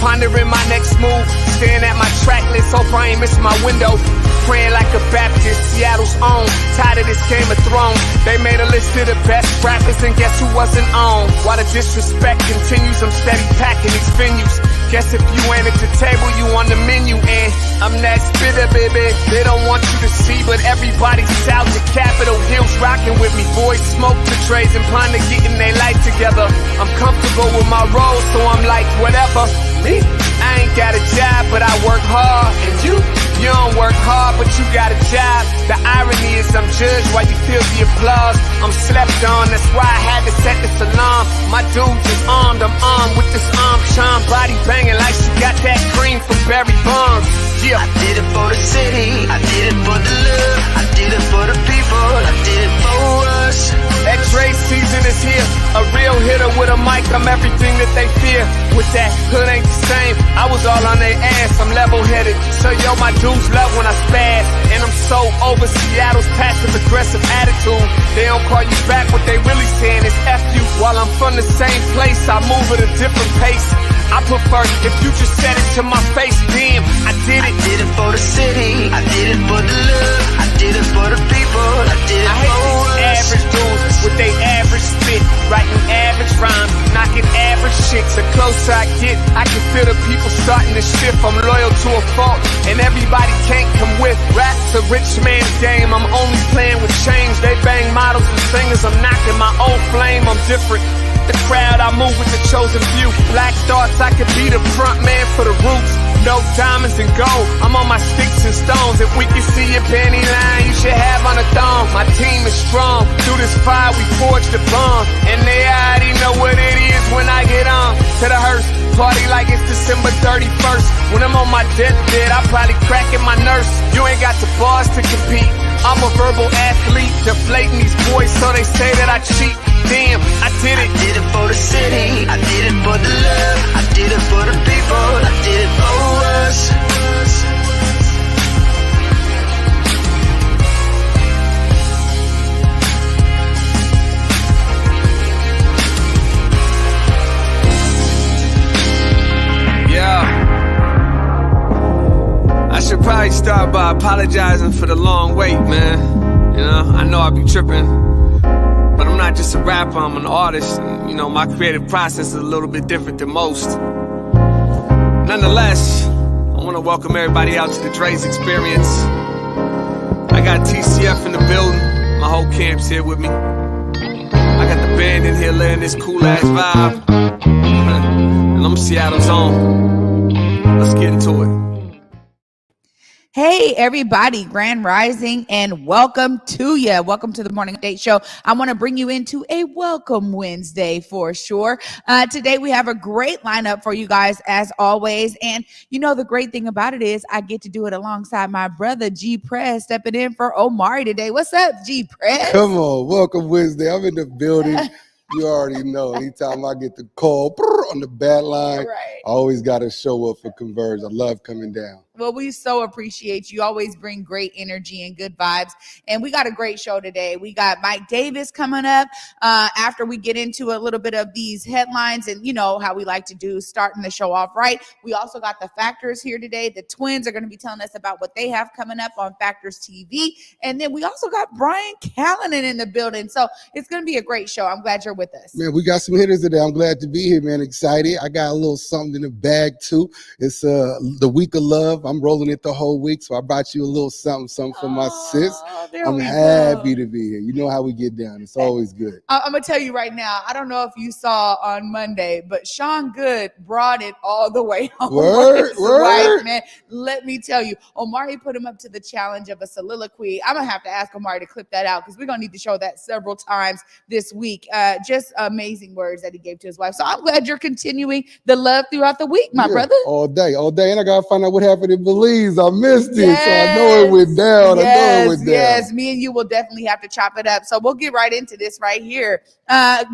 Pondering my next move, staring at my track list, hope I ain't missing my window. Praying like a Baptist, Seattle's own. Tired of this Game of Thrones. They made a list of the best rappers, and guess who wasn't on? While the disrespect continues, I'm steady packing these venues. Guess if you ain't at the table, you on the menu, and I'm that spitter, baby. They don't want you to see, but everybody's out to Capitol Hill's rocking with me. Boys smoke the trays and ponder getting their life together. I'm comfortable with my role, so I'm like, whatever. Me? I ain't got a job, but I work hard. And you don't work hard, but you got a job. The irony is I'm judged while you feel the applause. I'm slept on, that's why I had to set this alarm. My dudes is armed, I'm armed with this arm charm. Body banging like she got that cream from Barry Bonds. Yeah. I did it for the city, I did it for the love, I did it for the people, I did it for us. That Dre season is here, a real hitter with a mic, I'm everything that they fear. With that hood ain't the same, I was all on their ass, I'm level-headed. So yo, my dudes love when I spaz, and I'm so over Seattle's passive-aggressive attitude. They don't call you back, what they really saying is F you. While I'm from the same place, I move at a different pace. I prefer if you just said it to my face, damn, I did it. I did it for the city, I did it for the love, I did it for the people, I did it I hate for these us. average dudes with they average spit, writing average rhymes, knocking average chicks. The closer I get, I can feel the people starting to shift. I'm loyal to a fault, and everybody can't come with. Rap's a rich man's game, I'm only playing with change. They bang models and singers, I'm knocking my old flame, I'm different. The crowd, I move with the chosen few. Black thoughts, I could be the front man for the roots. No diamonds and gold, I'm on my sticks and stones. If we can see your panty line, you should have on a thong. My team is strong, through this fire we forged a bond. And they already know what it is when I get on to the hearse. Party like it's December 31st. When I'm on my deathbed, I probably cracking my nurse. You ain't got the bars to compete. I'm a verbal athlete, deflating these boys so they say that I cheat. Damn, I did it. I did it for the city, I did it for the love, I did it for the people, I did it for us. I should probably start by apologizing for the long wait, man. You know, I know I be tripping, but I'm not just a rapper, I'm an artist. And, you know, my creative process is a little bit different than most. Nonetheless, I want to welcome everybody out to the Dre's Experience. I got TCF in the building, my whole camp's here with me. I got the band in here laying this cool-ass vibe. And I'm Seattle's own. Let's get into it. Hey, everybody, Grand Rising, and welcome to you. Welcome to the Morning Update Show. I want to bring you into a welcome Wednesday for sure. Today, we have a great lineup for you guys, as always. And, you know, the great thing about it is I get to do it alongside my brother, G. Prez, stepping in for Omari today. What's up, G. Prez? Come on, welcome Wednesday. I'm in the building. You already know. Anytime I get the call on the bat line, Right. I always got to show up for Converge. I love coming down. Well, we so appreciate you. You always bring great energy and good vibes. And we got a great show today. We got Mike Davis coming up after we get into a little bit of these headlines and, you know, how we like to do, starting the show off right. We also got the Factorz here today. The twins are going to be telling us about what they have coming up on Factorz TV. And then we also got Brian Callanan in the building. So it's going to be a great show. I'm glad you're with us. Man, we got some hitters today. I'm glad to be here, man. Excited. I got a little something in the bag, too. It's the week of love. I'm rolling it the whole week, so I brought you a little something for my sis. I'm happy to be here. You know how we get down. It's always good. I'm going to tell you right now, I don't know if you saw on Monday, but Sean Good brought it all the way home. Word. Wife, man. Let me tell you, Omari put him up to the challenge of a soliloquy. I'm going to have to ask Omari to clip that out because we're going to need to show that several times this week. Just amazing words that he gave to his wife. So I'm glad you're continuing the love throughout the week, my brother. All day. And I got to find out what happened to in Belize. I missed it, so I know it went down. I know it went down. Yes, me and you will definitely have to chop it up. So we'll get right into this right here.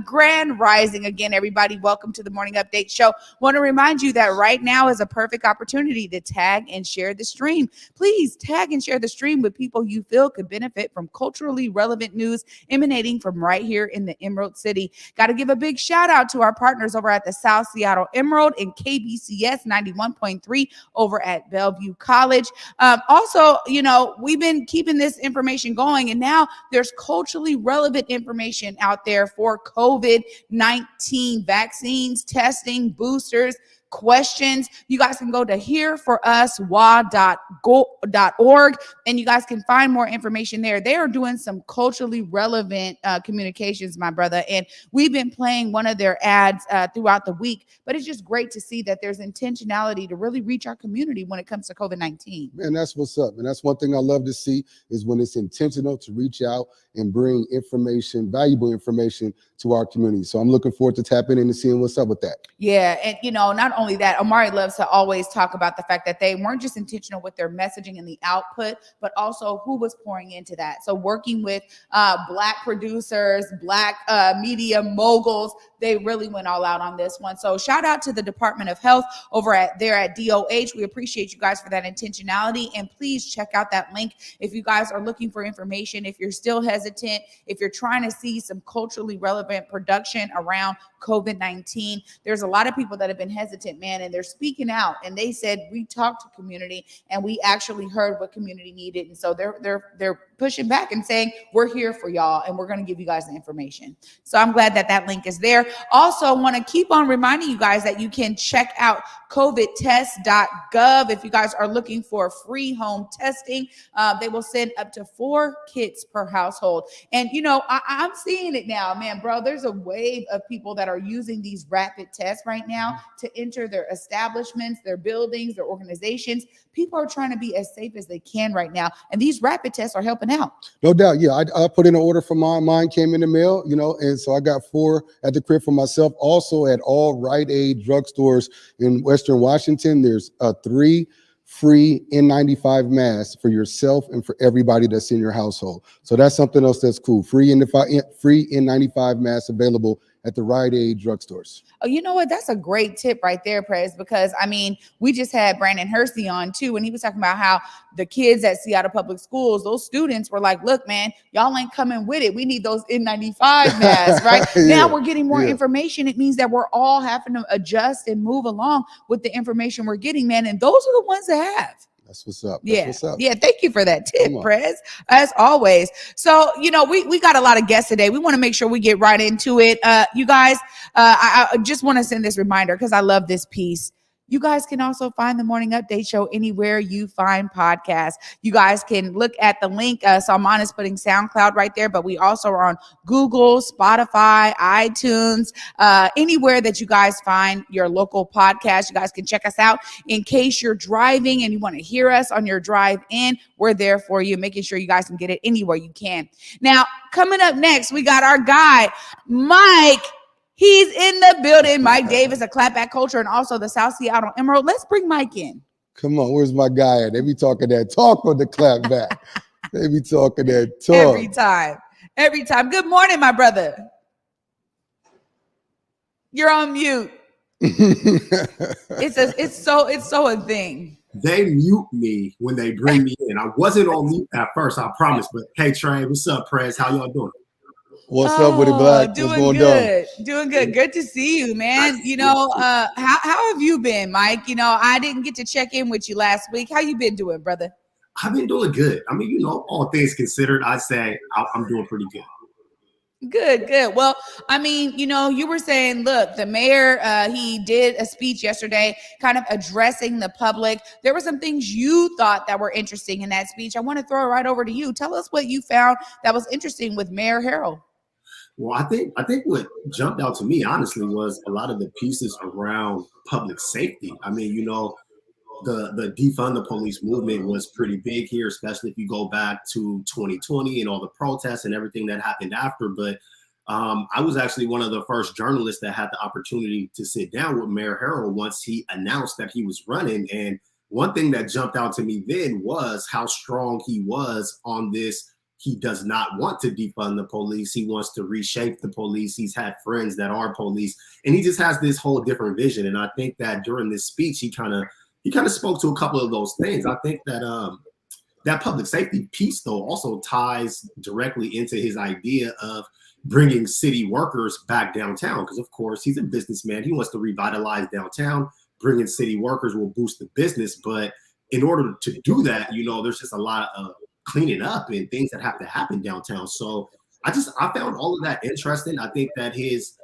Grand Rising again, everybody. Welcome to the Morning Update Show. Want to remind you that right now is a perfect opportunity to tag and share the stream. Please tag and share the stream with people you feel could benefit from culturally relevant news emanating from right here in the Emerald City. Got to give a big shout out to our partners over at the South Seattle Emerald and KBCS 91.3 over at Bellevue College. Also, you know, we've been keeping this information going, and now there's culturally relevant information out there for COVID-19 vaccines, testing, boosters, questions. You guys can go to hereforuswa.org and you guys can find more information there. They are doing some culturally relevant communications, my brother, and we've been playing one of their ads throughout the week, but it's just great to see that there's intentionality to really reach our community when it comes to COVID-19. Man, that's what's up. And that's one thing I love to see is when it's intentional to reach out and bring information, valuable information to our community. So I'm looking forward to tapping in and seeing what's up with that. Yeah. And, you know, not only that, Omari loves to always talk about the fact that they weren't just intentional with their messaging and the output, but also who was pouring into that. So working with Black producers, Black media moguls, they really went all out on this one. So shout out to the Department of Health over at DOH. We appreciate you guys for that intentionality. And please check out that link if you guys are looking for information, if you're still hesitant, if you're trying to see some culturally relevant production around COVID-19. There's a lot of people that have been hesitant, man, and they're speaking out. And they said, we talked to community and we actually heard what community needed. And so they're pushing back and saying, we're here for y'all and we're going to give you guys the information. So I'm glad that that link is there. Also want to keep on reminding you guys that you can check out covidtest.gov if you guys are looking for free home testing. They will send up to 4 kits per household. And, you know, I'm seeing it now, man, bro. There's a wave of people that are using these rapid tests right now to enter their establishments, their buildings, their organizations. People are trying to be as safe as they can right now. And these rapid tests are helping out. No doubt. Yeah, I put in an order for mine. Mine came in the mail, you know, and so I got 4 at the crib for myself. Also at all Rite Aid drugstores in Western Washington, there's 3 free N95 masks for yourself and for everybody that's in your household. So that's something else that's cool. Free N95 masks available at the Rite Aid drugstores. Oh, you know what? That's a great tip right there, Prez, because I mean, we just had Brandon Hersey on too, and he was talking about how the kids at Seattle Public Schools, those students were like, look, man, y'all ain't coming with it. We need those N95 masks, right? Yeah. Now we're getting more information. It means that we're all having to adjust and move along with the information we're getting, man. And those are the ones that have. That's what's up. That's what's up. Yeah. Thank you for that tip, Prez, as always. So, you know, we got a lot of guests today. We want to make sure we get right into it. You guys, I just want to send this reminder because I love this piece. You guys can also find the Morning Update Show anywhere you find podcasts. You guys can look at the link. Salman is putting SoundCloud right there, but we also are on Google, Spotify, iTunes, anywhere that you guys find your local podcast. You guys can check us out. In case you're driving and you want to hear us on your drive in, we're there for you, making sure you guys can get it anywhere you can. Now, coming up next, we got our guy, Mike. He's in the building. Mike Davis, a clapback culture, and also the South Seattle Emerald. Let's bring Mike in. Come on, where's my guy at? They be talking that talk on the clapback. They be talking that talk. Every time. Good morning, my brother. You're on mute. It's so a thing. They mute me when they bring me in. I wasn't on mute at first, I promise. But hey, Trey, what's up, Prez? How y'all doing? What's up with it, Black? Doing What's going good. Doing good. Good to see you, man. You know, how have you been, Mike? You know, I didn't get to check in with you last week. How you been doing, brother? I've been doing good. I mean, you know, all things considered, I'd say I'm doing pretty good. Good. Well, I mean, you know, you were saying, look, the mayor, he did a speech yesterday kind of addressing the public. There were some things you thought that were interesting in that speech. I want to throw it right over to you. Tell us what you found that was interesting with Mayor Harrell. Well, I think what jumped out to me, honestly, was a lot of the pieces around public safety. I mean, you know, the defund the police movement was pretty big here, especially if you go back to 2020 and all the protests and everything that happened after. But I was actually one of the first journalists that had the opportunity to sit down with Mayor Harrell once he announced that he was running. And one thing that jumped out to me then was how strong he was on this. He does not want to defund the police. He wants to reshape the police. He's had friends that are police, and he just has this whole different vision. And I think that during this speech, he kind of spoke to a couple of those things. I think that that public safety piece, though, also ties directly into his idea of bringing city workers back downtown. Because, of course, he's a businessman. He wants to revitalize downtown. Bringing city workers will boost the business. But in order to do that, there's just a lot of cleaning up and things that have to happen downtown. So I found all of that interesting. I think that his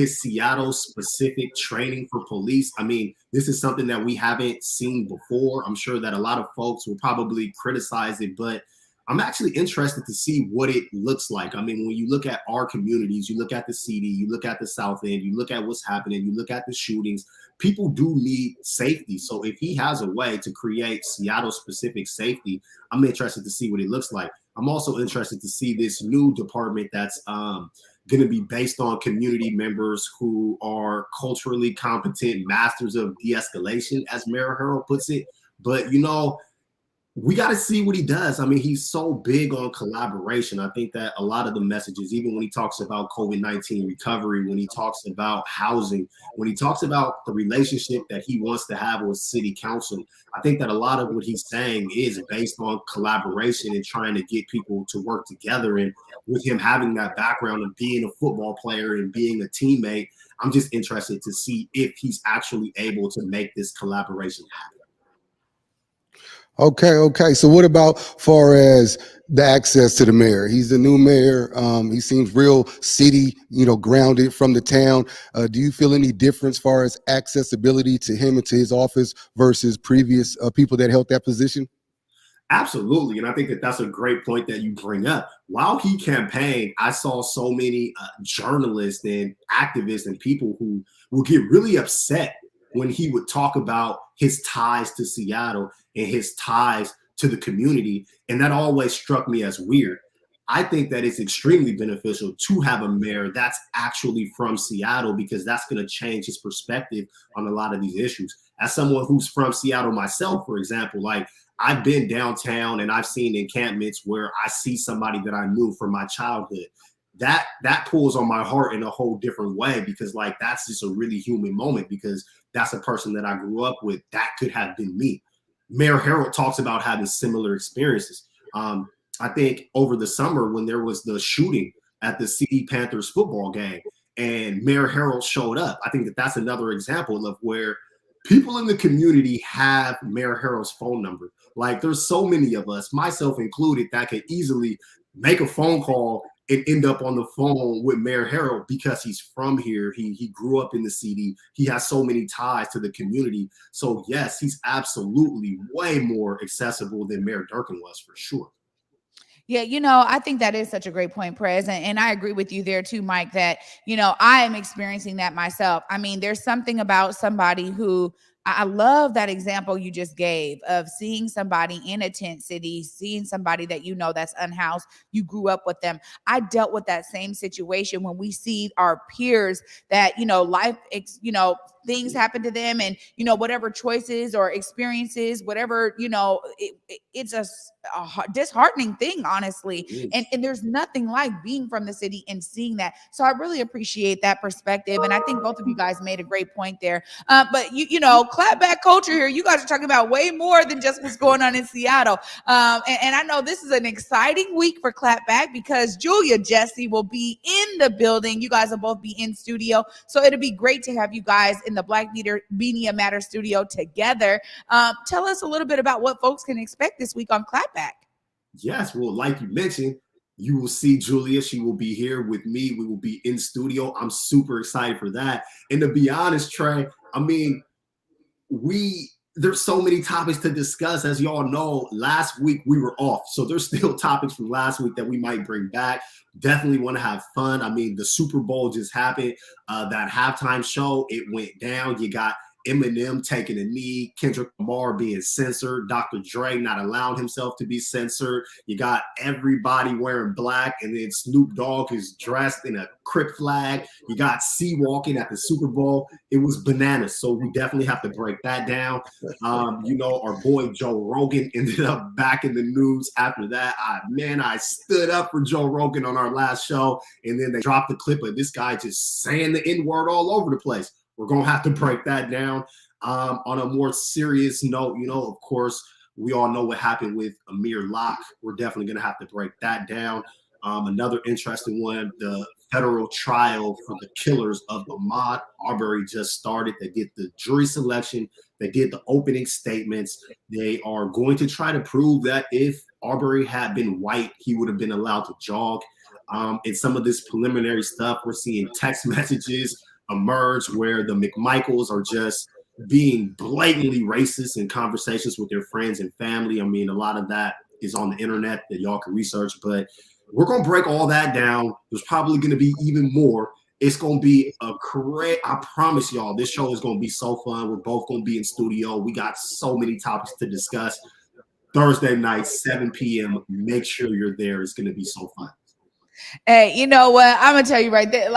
Seattle specific training for police, I mean, this is something that we haven't seen before. I'm sure that a lot of folks will probably criticize it, but I'm actually interested to see what it looks like. I mean, when you look at our communities, you look at the CD, you look at the South End, you look at what's happening, you look at the shootings, people do need safety. So if he has a way to create Seattle-specific safety, I'm interested to see what it looks like. I'm also interested to see this new department that's going to be based on community members who are culturally competent masters of de-escalation, as Mayor Harrell puts it. But, we got to see what he does. I mean, he's so big on collaboration. I think that a lot of the messages, even when he talks about COVID-19 recovery, when he talks about housing, when he talks about the relationship that he wants to have with city council, I think that a lot of what he's saying is based on collaboration and trying to get people to work together. And with him having that background of being a football player and being a teammate, I'm just interested to see if he's actually able to make this collaboration happen. Okay. So what about far as the access to the mayor? He's the new mayor. He seems real city, grounded from the town. Do you feel any difference far as accessibility to him and to his office versus previous people that held that position? Absolutely. And I think that that's a great point that you bring up. While he campaigned, I saw so many journalists and activists and people who will get really upset when he would talk about his ties to Seattle and his ties to the community. And that always struck me as weird. I think that it's extremely beneficial to have a mayor that's actually from Seattle, because that's going to change his perspective on a lot of these issues. As someone who's from Seattle myself, for example, like I've been downtown and I've seen encampments where I see somebody that I knew from my childhood. That pulls on my heart in a whole different way, because like that's just a really human moment, because that's a person that I grew up with. That could have been me. Mayor Harrell talks about having similar experiences. I think over the summer when there was the shooting at the CD Panthers football game and Mayor Harrell showed up, I think that that's another example of where people in the community have Mayor Harrell's phone number. Like there's so many of us, myself included, that could easily make a phone call and end up on the phone with Mayor Harrell because he's from here. He grew up in the CD. He has so many ties to the community. So yes, he's absolutely way more accessible than Mayor Durkin was, for sure. Yeah, I think that is such a great point, Prez. And I agree with you there too, Mike, that, I am experiencing that myself. I mean, there's something about somebody who, I love that example you just gave of seeing somebody in a tent city, seeing somebody that that's unhoused. You grew up with them. I dealt with that same situation when we see our peers that, life, things happen to them and, whatever choices or experiences, whatever, it's a disheartening thing, honestly. And there's nothing like being from the city and seeing that. So I really appreciate that perspective. And I think both of you guys made a great point there. But clapback culture here, you guys are talking about way more than just what's going on in Seattle. And I know this is an exciting week for clapback because Julia Jesse will be in the building. You guys will both be in studio. So it'll be great to have you guys in the Black Media Matter studio together. Tell us a little bit about what folks can expect this week on clapback. Yes, well, like you mentioned, you will see Julia. She will be here with me. We will be in studio. I'm super excited for that. And to be honest, Trey, I mean, there's so many topics to discuss. As y'all know, last week we were off. So there's still topics from last week that we might bring back. Definitely want to have fun. I mean, the Super Bowl just happened. That halftime show, it went down. You got Eminem taking a knee, Kendrick Lamar being censored, Dr. Dre not allowing himself to be censored. You got everybody wearing black, and then Snoop Dogg is dressed in a Crip flag. You got C walking at the Super Bowl. It was bananas. So we definitely have to break that down. Our boy Joe Rogan ended up back in the news after that. I stood up for Joe Rogan on our last show, and then they dropped the clip of this guy just saying the N-word all over the place. We're going to have to break that down. On a more serious note, of course, we all know what happened with Amir Locke. We're definitely going to have to break that down. Another interesting one, the federal trial for the killers of Ahmaud Arbery just started. They did the jury selection. They did the opening statements. They are going to try to prove that if Arbery had been white, he would have been allowed to jog. And some of this preliminary stuff, we're seeing text messages emerge where the McMichaels are just being blatantly racist in conversations with their friends and family. I mean, a lot of that is on the internet that y'all can research, but we're going to break all that down. There's probably going to be even more. It's going to be I promise y'all, this show is going to be so fun. We're both going to be in studio. We got so many topics to discuss. Thursday night, 7 p.m. Make sure you're there. It's going to be so fun. Hey, you know what? I'm gonna tell you right there,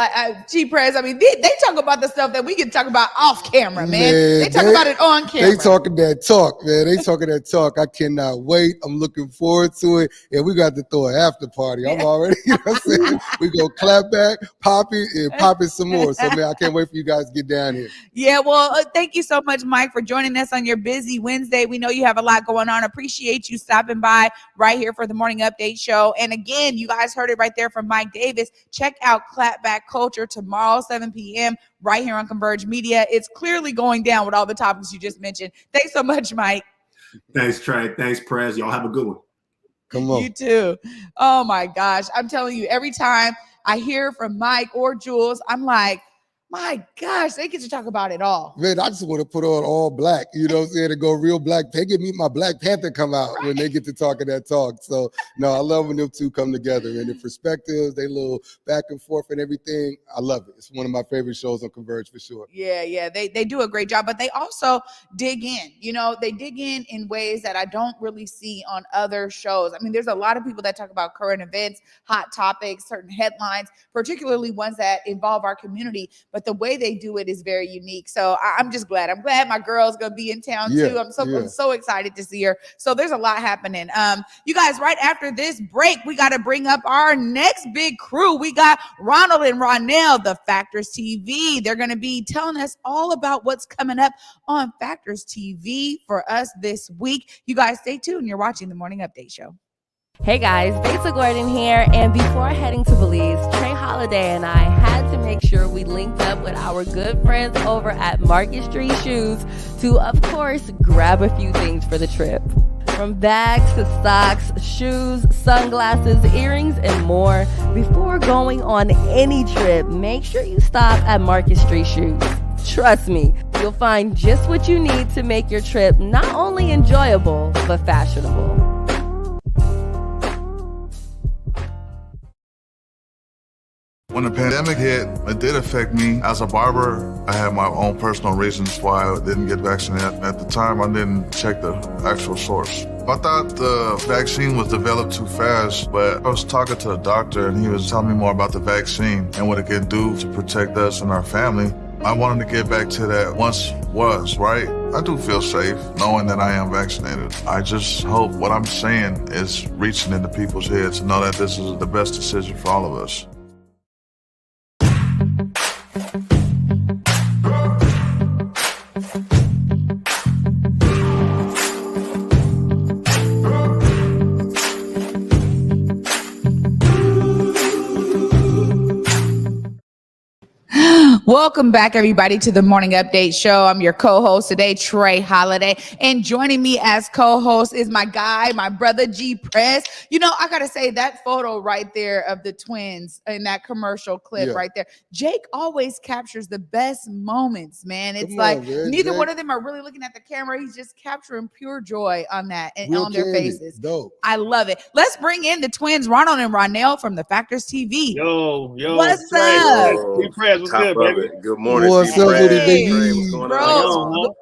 Prez. I mean, they talk about the stuff that we can talk about off camera, man. They talk about it on camera. They talking that talk, man. They talking that talk. I cannot wait. I'm looking forward to it. And we got to throw an after party. I'm already, what I'm saying? We go clap back, pop it, and pop it some more. So, man, I can't wait for you guys to get down here. Yeah, well, thank you so much, Mike, for joining us on your busy Wednesday. We know you have a lot going on. Appreciate you stopping by right here for the Morning Update Show. And again, you guys heard it right there from Mike Davis. Check out Clapback Culture tomorrow, 7 p.m. right here on Converge Media. It's clearly going down with all the topics you just mentioned. Thanks so much, Mike. Thanks, Trey. Thanks, Prez. Y'all have a good one. Come on. You too. Oh, my gosh. I'm telling you, every time I hear from Mike or Jules, I'm like, my gosh, they get to talk about it all. Man, I just want to put on all black, you know what I'm saying, to go real black. They get me my Black Panther come out when they get to talking that talk. So, no, I love when them two come together. And the perspectives, they little back and forth and everything, I love it. It's one of my favorite shows on Converge for sure. Yeah, they do a great job, but they also dig in. They dig in ways that I don't really see on other shows. I mean, there's a lot of people that talk about current events, hot topics, certain headlines, particularly ones that involve our community. But the way they do it is very unique. So I'm just glad. I'm glad my girl's gonna be in town too. I'm so excited to see her. So there's a lot happening. You guys, right after this break, we got to bring up our next big crew. We got Ronald and Ronnel, the Factorz TV. They're gonna be telling us all about what's coming up on Factorz TV for us this week. You guys stay tuned. You're watching the Morning Update Show. Hey guys, Beta Gordon here, and before heading to Belize, Trey Holiday and I had to make sure we linked up with our good friends over at Market Street Shoes to, of course, grab a few things for the trip. From bags to socks, shoes, sunglasses, earrings, and more. Before going on any trip, make sure you stop at Market Street Shoes. Trust me, you'll find just what you need to make your trip not only enjoyable, but fashionable. When the pandemic hit, it did affect me. As a barber, I had my own personal reasons why I didn't get vaccinated. At the time, I didn't check the actual source. I thought the vaccine was developed too fast, but I was talking to the doctor and he was telling me more about the vaccine and what it can do to protect us and our family. I wanted to get back to that once was, right? I do feel safe knowing that I am vaccinated. I just hope what I'm saying is reaching into people's heads to know that this is the best decision for all of us. Welcome back, everybody, to the Morning Update Show. I'm your co-host today, Trey Holiday, and joining me as co-host is my guy, my brother, Prez. I gotta say, that photo right there of the twins in that commercial clip right there, Jake always captures the best moments, man. It's neither one of them are really looking at the camera. He's just capturing pure joy on that and on their faces. Dope. I love it. Let's bring in the twins, Ronald and Ronnel from the Factorz TV. Yo, what's up? Prez, what's good, baby? love it. Good morning, What's G up with it, Prez. Hey, Trey, what's baby? going bro. on?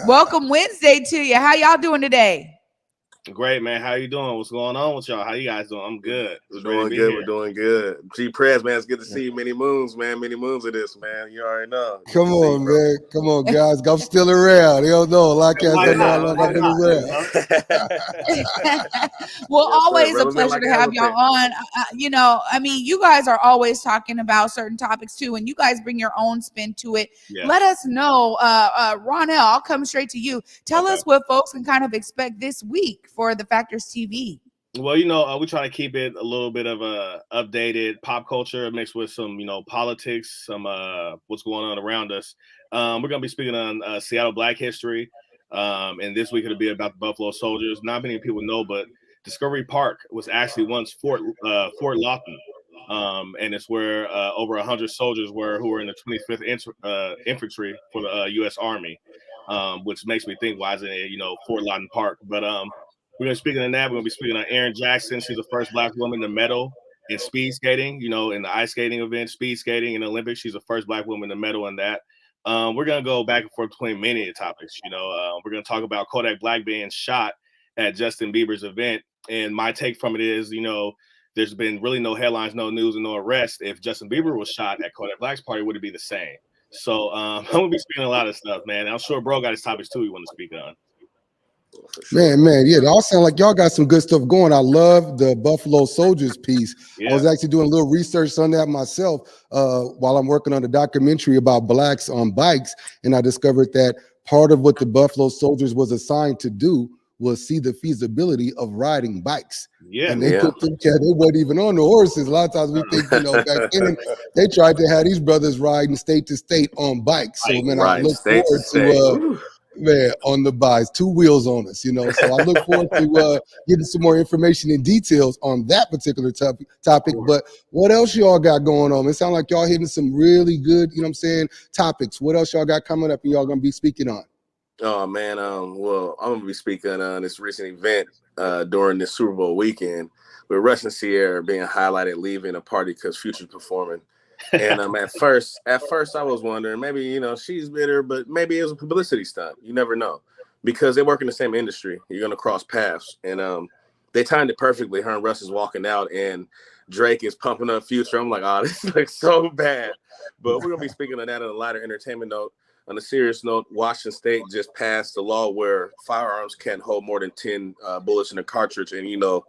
Welcome Wednesday to you. How y'all doing today? Great, man. How you doing? What's going on with y'all? How you guys doing? I'm good. We're doing good. We're doing good. G Prez, man, it's good to see you. Many moons, man. Many moons of this, man. You already know. Good Come to see you, on, bro. man. Come on, guys. I'm still around. They don't know. A lot of cats Why don't know how not? long Why I've been not? around. Well, Yes, sir. always a Relevant pleasure like to an have y'all elephant. on. You know, I mean, you guys are always talking about certain topics too, and you guys bring your own spin to it. Yeah. Let us know, Ronnel. I'll come straight to you. Tell us what folks can kind of expect this week for the Factorz TV. Well, you know, we try to keep it a little bit of a updated pop culture mixed with some, you know, politics, some what's going on around us. We're going to be speaking on Seattle Black history. And this week it'll be about the Buffalo Soldiers. Not many people know, but Discovery Park was actually once Fort Lawton. And it's where over 100 soldiers who were in the 25th Infantry for the U.S. Army, which makes me think, why isn't it, you know, Fort Lawton Park? But we're going to be speaking on that. We're going to be speaking on Erin Jackson. She's the first Black woman to medal in speed skating, you know, in the ice skating event, speed skating in the Olympics. She's the first Black woman to medal in that. We're going to go back and forth between many topics. You know, we're going to talk about Kodak Black being shot at Justin Bieber's event. And my take from it is, you know, there's been really no headlines, no news, and no arrest. If Justin Bieber was shot at Kodak Black's party, would it be the same? So I'm going to be speaking a lot of stuff, man. I'm sure bro got his topics too he want to speak on. Man, yeah, it all sound like y'all got some good stuff going. I love the Buffalo Soldiers piece. Yeah. I was actually doing a little research on that myself while I'm working on a documentary about blacks on bikes, and I discovered that part of what the Buffalo Soldiers was assigned to do was see the feasibility of riding bikes. Yeah. And they put them, they wasn't even on the horses. A lot of times we think, you know, back then they tried to have these brothers riding state to state on bikes. So, man, I look forward to man, on the bikes, 2 wheels on us, you know. So I look forward to getting some more information and details on that particular topic. But what else y'all got going on? It sounds like y'all hitting some really good, you know what I'm saying, topics. What else y'all got coming up and y'all gonna be speaking on? Oh man, well, I'm gonna be speaking on this recent event during this Super Bowl weekend with Rush and Sierra being highlighted leaving a party because Future's performing. And at first I was wondering, maybe, you know, she's bitter, but maybe it was a publicity stunt. You never know, because they work in the same industry. You're gonna cross paths, and they timed it perfectly. Her and Russ is walking out, and Drake is pumping up Future. I'm like, oh, this looks so bad. But we're gonna be speaking on that on a lighter entertainment note. On a serious note, Washington State just passed a law where firearms can't hold more than 10 bullets in a cartridge, and you know,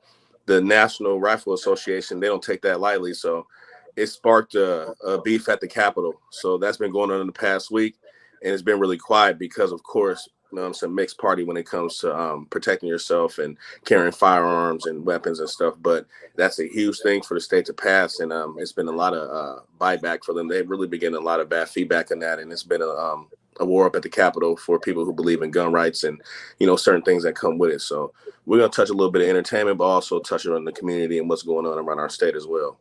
the National Rifle Association, they don't take that lightly. So it sparked a beef at the Capitol. So that's been going on in the past week, and it's been really quiet because, of course, you know, it's a mixed party when it comes to protecting yourself and carrying firearms and weapons and stuff. But that's a huge thing for the state to pass, and it's been a lot of buyback for them. They've really been getting a lot of bad feedback on that, and it's been a war up at the Capitol for people who believe in gun rights and, you know, certain things that come with it. So we're going to touch a little bit of entertainment, but also touch on the community and what's going on around our state as well.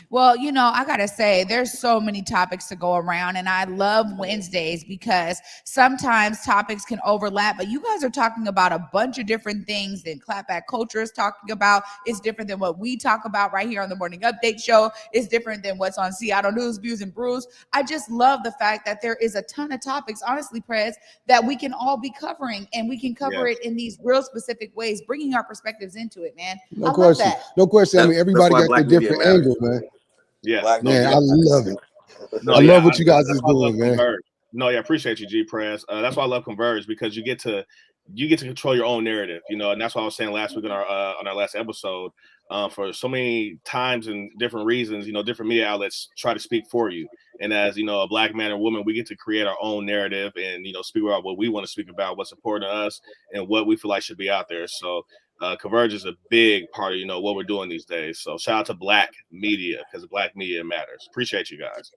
Well, you know, I got to say, there's so many topics to go around, and I love Wednesdays because sometimes topics can overlap, but you guys are talking about a bunch of different things that clapback culture is talking about. It's different than what we talk about right here on the Morning Update Show. It's different than what's on Seattle News, Views, and Brews. I just love the fact that there is a ton of topics, honestly, Prez, that we can all be covering, and we can cover it in these real specific ways, bringing our perspectives into it, man. No question. No question. I mean, everybody got their different angle, man. Yeah, man, I love it. No, I love what you guys is doing, man. Converge. No, yeah, appreciate you, G Prez. That's why I love Converge, because you get to control your own narrative, you know, and that's what I was saying last week on our last episode. For so many times and different reasons, you know, different media outlets try to speak for you, and as you know, a Black man or woman, we get to create our own narrative and, you know, speak about what we want to speak about, what's important to us, and what we feel like should be out there. So Converge is a big part of, you know, what we're doing these days. So shout out to Black media, because Black media matters. Appreciate you guys.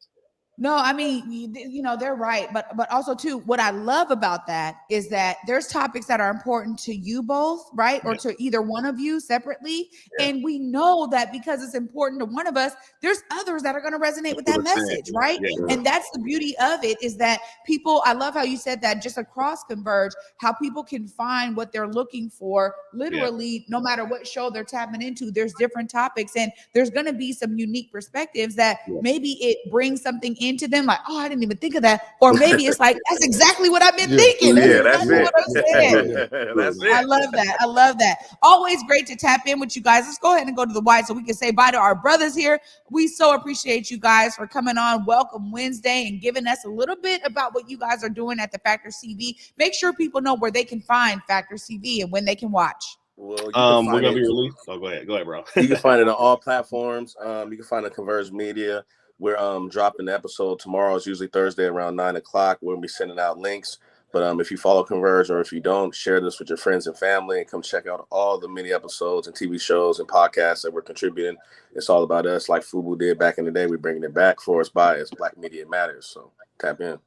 No, I mean, you know, they're right. But also, too, what I love about that is that there's topics that are important to you both, right? Or to either one of you separately. Yeah. And we know that because it's important to one of us, there's others that are going to resonate with that message, right? Yeah. And that's the beauty of it, is that people, I love how you said that, just across Converge, how people can find what they're looking for, literally, no matter what show they're tapping into, there's different topics. And there's going to be some unique perspectives that maybe it brings something into them, like, oh, I didn't even think of that. Or maybe it's like, that's exactly what I've been thinking. Yeah, That's that's what I'm saying. it. That's I it. love that. I love that. Always great to tap in with you guys. Let's go ahead and go to the white so we can say bye to our brothers here. We so appreciate you guys for coming on Welcome Wednesday and giving us a little bit about what you guys are doing at the Factorz TV. Make sure people know where they can find Factorz TV and when they can watch. Well, we're gonna be released. Oh, go ahead, bro. You can find it on all platforms. You can find it on Converge Media. We're dropping the episode tomorrow. It's usually Thursday around 9:00. We'll be sending out links. But if you follow Converge, or if you don't, share this with your friends and family, and come check out all the mini episodes and TV shows and podcasts that we're contributing. It's all about us, like Fubu did back in the day. We're bringing it back for us by us. Black Media Matters. So tap in.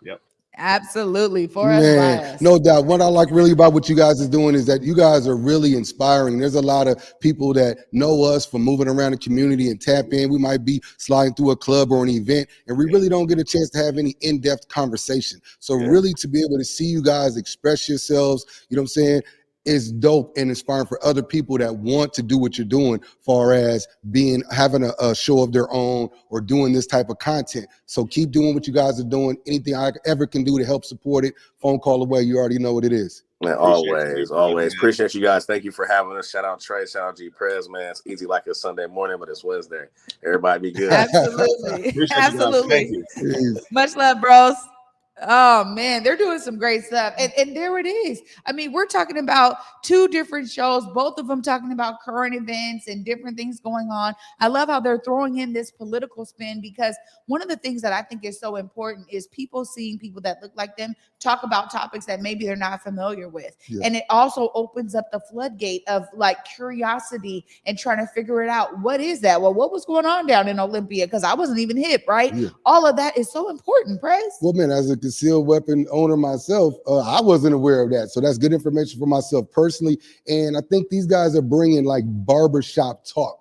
Yep. Absolutely. For us, by us. No doubt. What I like really about what you guys are doing is that you guys are really inspiring. There's a lot of people that know us from moving around the community and tap in. We might be sliding through a club or an event, and we really don't get a chance to have any in-depth conversation. So really to be able to see you guys express yourselves, you know what I'm saying, is dope and inspiring for other people that want to do what you're doing, far as having a show of their own or doing this type of content. So keep doing what you guys are doing. Anything I ever can do to help support it, phone call away. You already know what it is. Man, always. Appreciate you guys. Thank you for having us. Shout out Trey, shout out G Prez, man. It's easy like it's Sunday morning, but it's Wednesday. Everybody be good. Absolutely. Absolutely. Much love, bros. Oh man, they're doing some great stuff. And there it is. I mean, we're talking about two different shows, both of them talking about current events and different things going on. I love how they're throwing in this political spin, because one of the things that I think is so important is people seeing people that look like them talk about topics that maybe they're not familiar with. Yeah. And it also opens up the floodgate of like curiosity and trying to figure it out. What is that? Well, what was going on down in Olympia? Because I wasn't even hip, right? Yeah. All of that is so important, Prez. Well, man, as a concealed weapon owner myself, I wasn't aware of that. So that's good information for myself personally. And I think these guys are bringing like barbershop talk,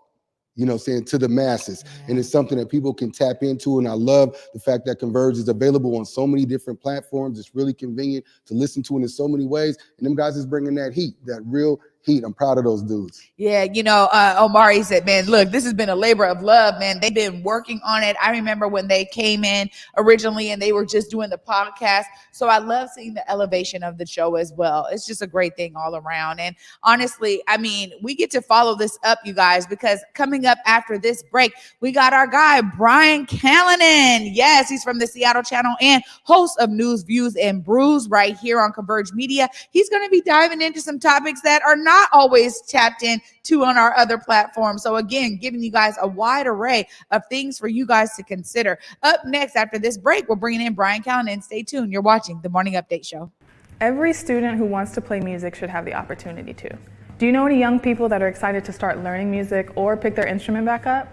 you know what I'm saying, to the masses. And it's something that people can tap into. And I love the fact that Converge is available on so many different platforms. It's really convenient to listen to in so many ways. And them guys is bringing that heat, that real heat. I'm proud of those dudes. Yeah, you know, Omari said, man, look, this has been a labor of love, man. They've been working on it. I remember when they came in originally and they were just doing the podcast. So I love seeing the elevation of the show as well. It's just a great thing all around. And honestly, I mean, we get to follow this up, you guys, because coming up after this break, we got our guy, Brian Callanan. Yes, he's from the Seattle channel and host of News, Views, and Brews right here on Converge Media. He's going to be diving into some topics that are not always tapped in to on our other platforms. So again, giving you guys a wide array of things for you guys to consider. Up next after this break, we're bringing in Brian Callanan. Stay tuned. You're watching the Morning Update Show. Every student who wants to play music should have the opportunity to. Do you know any young people that are excited to start learning music or pick their instrument back up?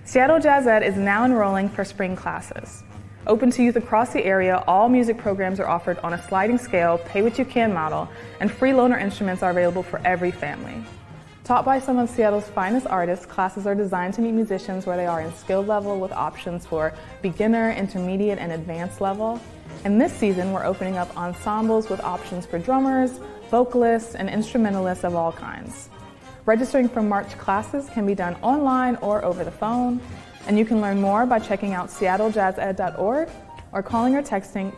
Seattle Jazz Ed is now enrolling for spring classes. Open to youth across the area, all music programs are offered on a sliding scale, pay-what-you-can model, and free loaner instruments are available for every family. Taught by some of Seattle's finest artists, classes are designed to meet musicians where they are in skill level with options for beginner, intermediate, and advanced level. And this season, we're opening up ensembles with options for drummers, vocalists, and instrumentalists of all kinds. Registering for March classes can be done online or over the phone. And you can learn more by checking out seattlejazzed.org or calling or texting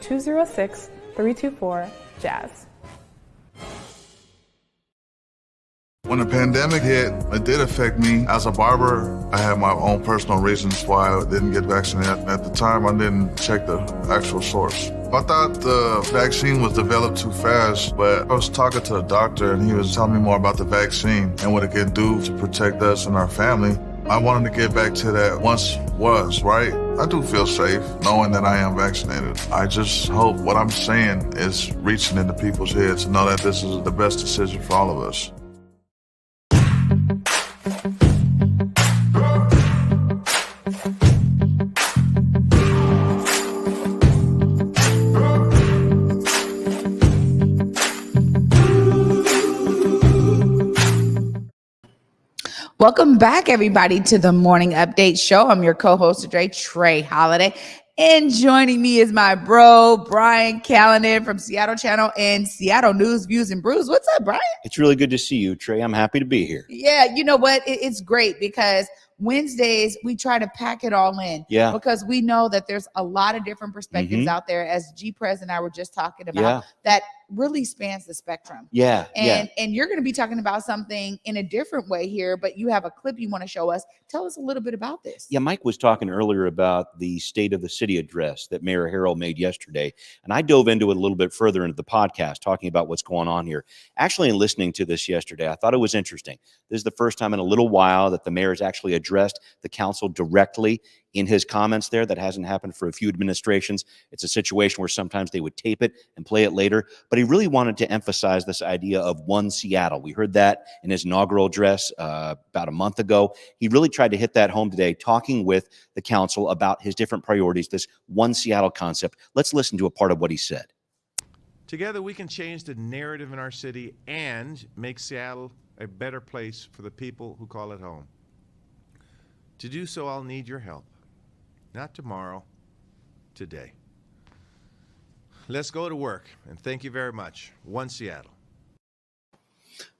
206-324-JAZZ. When the pandemic hit, it did affect me. As a barber, I had my own personal reasons why I didn't get vaccinated. At the time, I didn't check the actual source. I thought the vaccine was developed too fast, but I was talking to the doctor and he was telling me more about the vaccine and what it can do to protect us and our family. I wanted to get back to that once was, right? I do feel safe knowing that I am vaccinated. I just hope what I'm saying is reaching into people's heads to know that this is the best decision for all of us. Welcome back, everybody, to the Morning Update Show. I'm your co-host today, Trey Holiday. And joining me is my bro, Brian Callanan from Seattle Channel and Seattle News, Views, and Brews. What's up, Brian? It's really good to see you, Trey. I'm happy to be here. Yeah, you know what? It's great because Wednesdays, we try to pack it all in. Yeah. Because we know that there's a lot of different perspectives out there, as Prez and I were just talking about, that really spans the spectrum. And you're going to be talking about something in a different way here, but you have a clip you want to show us. Tell us a little bit about this. Yeah, Mike was talking earlier about the State of the City address that Mayor Harrell made yesterday. And I dove into it a little bit further into the podcast, talking about what's going on here. Actually, in listening to this yesterday, I thought it was interesting. This is the first time in a little while that the mayor has actually addressed the council directly in his comments there. That hasn't happened for a few administrations. It's a situation where sometimes they would tape it and play it later. But he really wanted to emphasize this idea of one Seattle. We heard that in his inaugural address about a month ago. He really tried to hit that home today, talking with the council about his different priorities, this one Seattle concept. Let's listen to a part of what he said. Together we can change the narrative in our city and make Seattle a better place for the people who call it home. To do so, I'll need your help. Not tomorrow, today. Let's go to work, and thank you very much. One Seattle.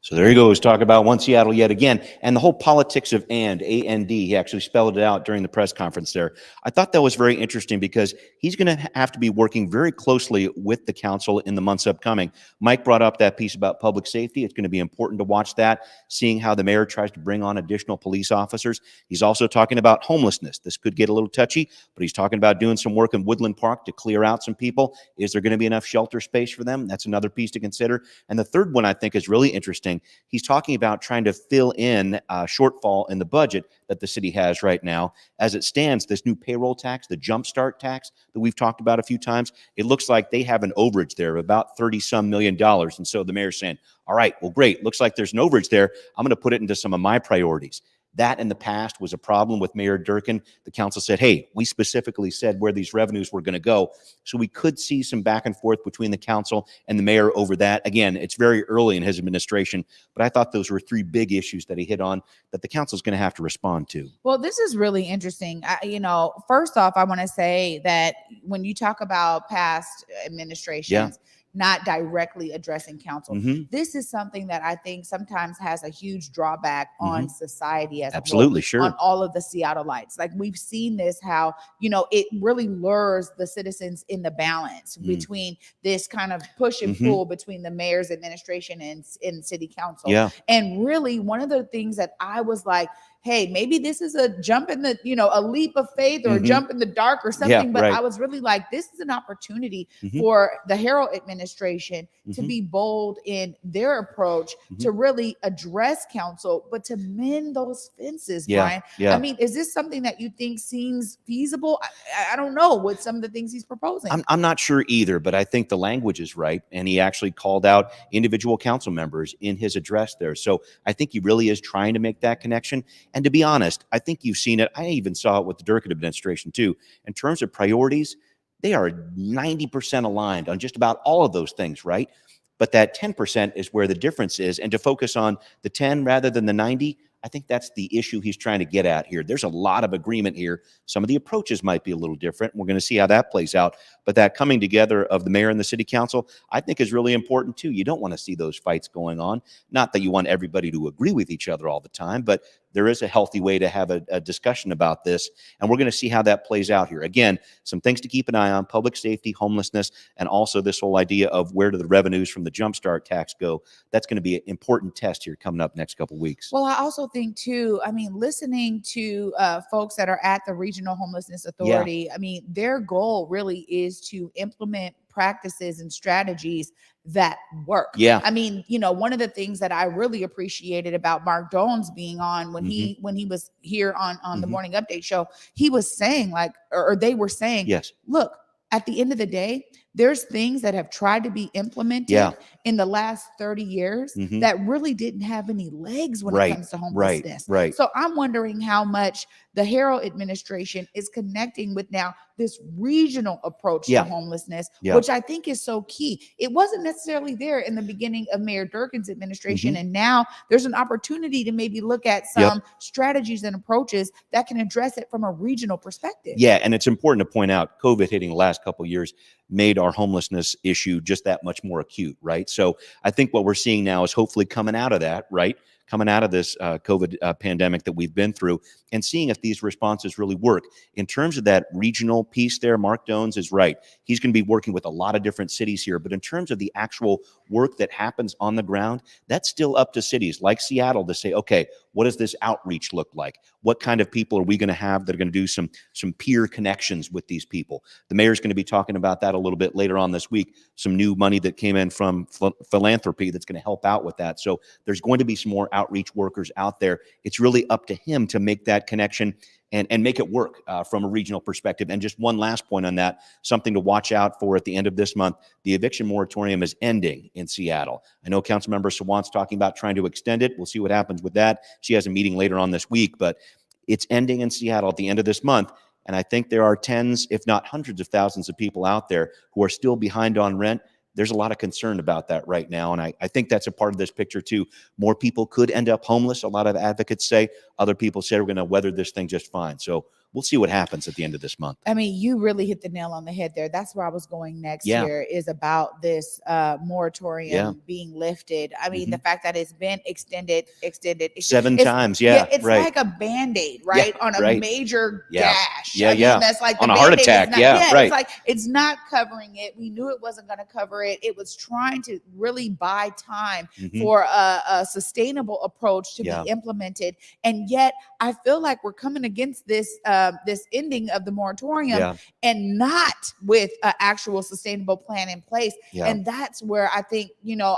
So there he goes, talk about one Seattle yet again, and the whole politics of A-N-D. He actually spelled it out during the press conference there. I thought that was very interesting because he's going to have to be working very closely with the council in the months upcoming. Mike brought up that piece about public safety. It's going to be important to watch that, seeing how the mayor tries to bring on additional police officers. He's also talking about homelessness. This could get a little touchy, but he's talking about doing some work in Woodland Park to clear out some people. Is there going to be enough shelter space for them? That's another piece to consider. And the third one I think is really interesting. He's talking about trying to fill in a shortfall in the budget that the city has right now. As it stands, this new payroll tax, the jumpstart tax that we've talked about a few times, it looks like they have an overage there of about $30-some million. And so the mayor's saying, all right, well, great. Looks like there's an overage there. I'm going to put it into some of my priorities. That in the past was a problem with Mayor Durkin. The council said, hey, we specifically said where these revenues were going to go. So we could see some back and forth between the council and the mayor over that. Again, it's very early in his administration, but I thought those were three big issues that he hit on that the council is going to have to respond to. Well, this is really interesting. First off, I want to say that when you talk about past administrations, not directly addressing council. This is something that I think sometimes has a huge drawback on society as a whole, on all of the Seattleites. Like we've seen this, how, it really lures the citizens in the balance between this kind of push and pull between the mayor's administration and city council. And really one of the things that I was like, hey, maybe this is a jump in the, a leap of faith or a jump in the dark or something. But I was really like, this is an opportunity for the Harrell administration to be bold in their approach to really address council, but to mend those fences, Brian. I mean, is this something that you think seems feasible? I don't know with some of the things he's proposing. I'm not sure either, but I think the language is right. And he actually called out individual council members in his address there. So I think he really is trying to make that connection. And to be honest, I think you've seen it. I even saw it with the Durkin administration too. In terms of priorities, they are 90% aligned on just about all of those things, right? But that 10% is where the difference is. And to focus on the 10 rather than the 90, I think that's the issue he's trying to get at here. There's a lot of agreement here. Some of the approaches might be a little different. We're going to see how that plays out. But that coming together of the mayor and the city council, I think is really important too. You don't want to see those fights going on. Not that you want everybody to agree with each other all the time, but there is a healthy way to have a discussion about this. And we're going to see how that plays out here. Again, some things to keep an eye on: public safety, homelessness, and also this whole idea of where do the revenues from the jumpstart tax go. That's going to be an important test here coming up next couple of weeks. Well, I also think too, I mean, listening to folks that are at the Regional Homelessness Authority, I mean, their goal really is to implement practices and strategies that work. I mean, one of the things that I really appreciated about Mark Dones being on when he was here on the Morning Update show, he was saying or they were saying, look, at the end of the day, there's things that have tried to be implemented in the last 30 years that really didn't have any legs when it comes to homelessness. So I'm wondering how much the Harrell administration is connecting with now this regional approach to homelessness, which I think is so key. It wasn't necessarily there in the beginning of Mayor Durkin's administration. And now there's an opportunity to maybe look at some strategies and approaches that can address it from a regional perspective. And it's important to point out, COVID hitting the last couple of years made our homelessness issue just that much more acute, right? So I think what we're seeing now is hopefully coming out of that, right? coming out of this COVID pandemic that we've been through, and seeing if these responses really work. In terms of that regional piece there, Mark Dones is right. He's going to be working with a lot of different cities here, but in terms of the actual work that happens on the ground, that's still up to cities like Seattle to say, okay, what does this outreach look like? What kind of people are we going to have that are going to do some peer connections with these people? The mayor's going to be talking about that a little bit later on this week, some new money that came in from philanthropy that's going to help out with that. So there's going to be some more outreach workers out there. It's really up to him to make that connection and make it work from a regional perspective. And just one last point on that, something to watch out for at the end of this month, the eviction moratorium is ending in Seattle. I know Councilmember Sawant's talking about trying to extend it. We'll see what happens with that. She has a meeting later on this week, but it's ending in Seattle at the end of this month. And I think there are tens, if not hundreds of thousands of people out there who are still behind on rent. There's a lot of concern about that right now. And I think that's a part of this picture too. More people could end up homeless. A lot of advocates say. Other people say we're going to weather this thing just fine. So we'll see what happens at the end of this month. I mean, you really hit the nail on the head there. That's where I was going next here, is about this moratorium being lifted. I mean, the fact that it's been extended. Seven times. Yeah. It's like a Band-Aid, right? On a major gash. I mean, that's like on a heart attack. It's like, it's not covering it. We knew it wasn't going to cover it. It was trying to really buy time for a sustainable approach to be implemented. And yet I feel like we're coming against this this ending of the moratorium and not with an actual sustainable plan in place. And that's where I think,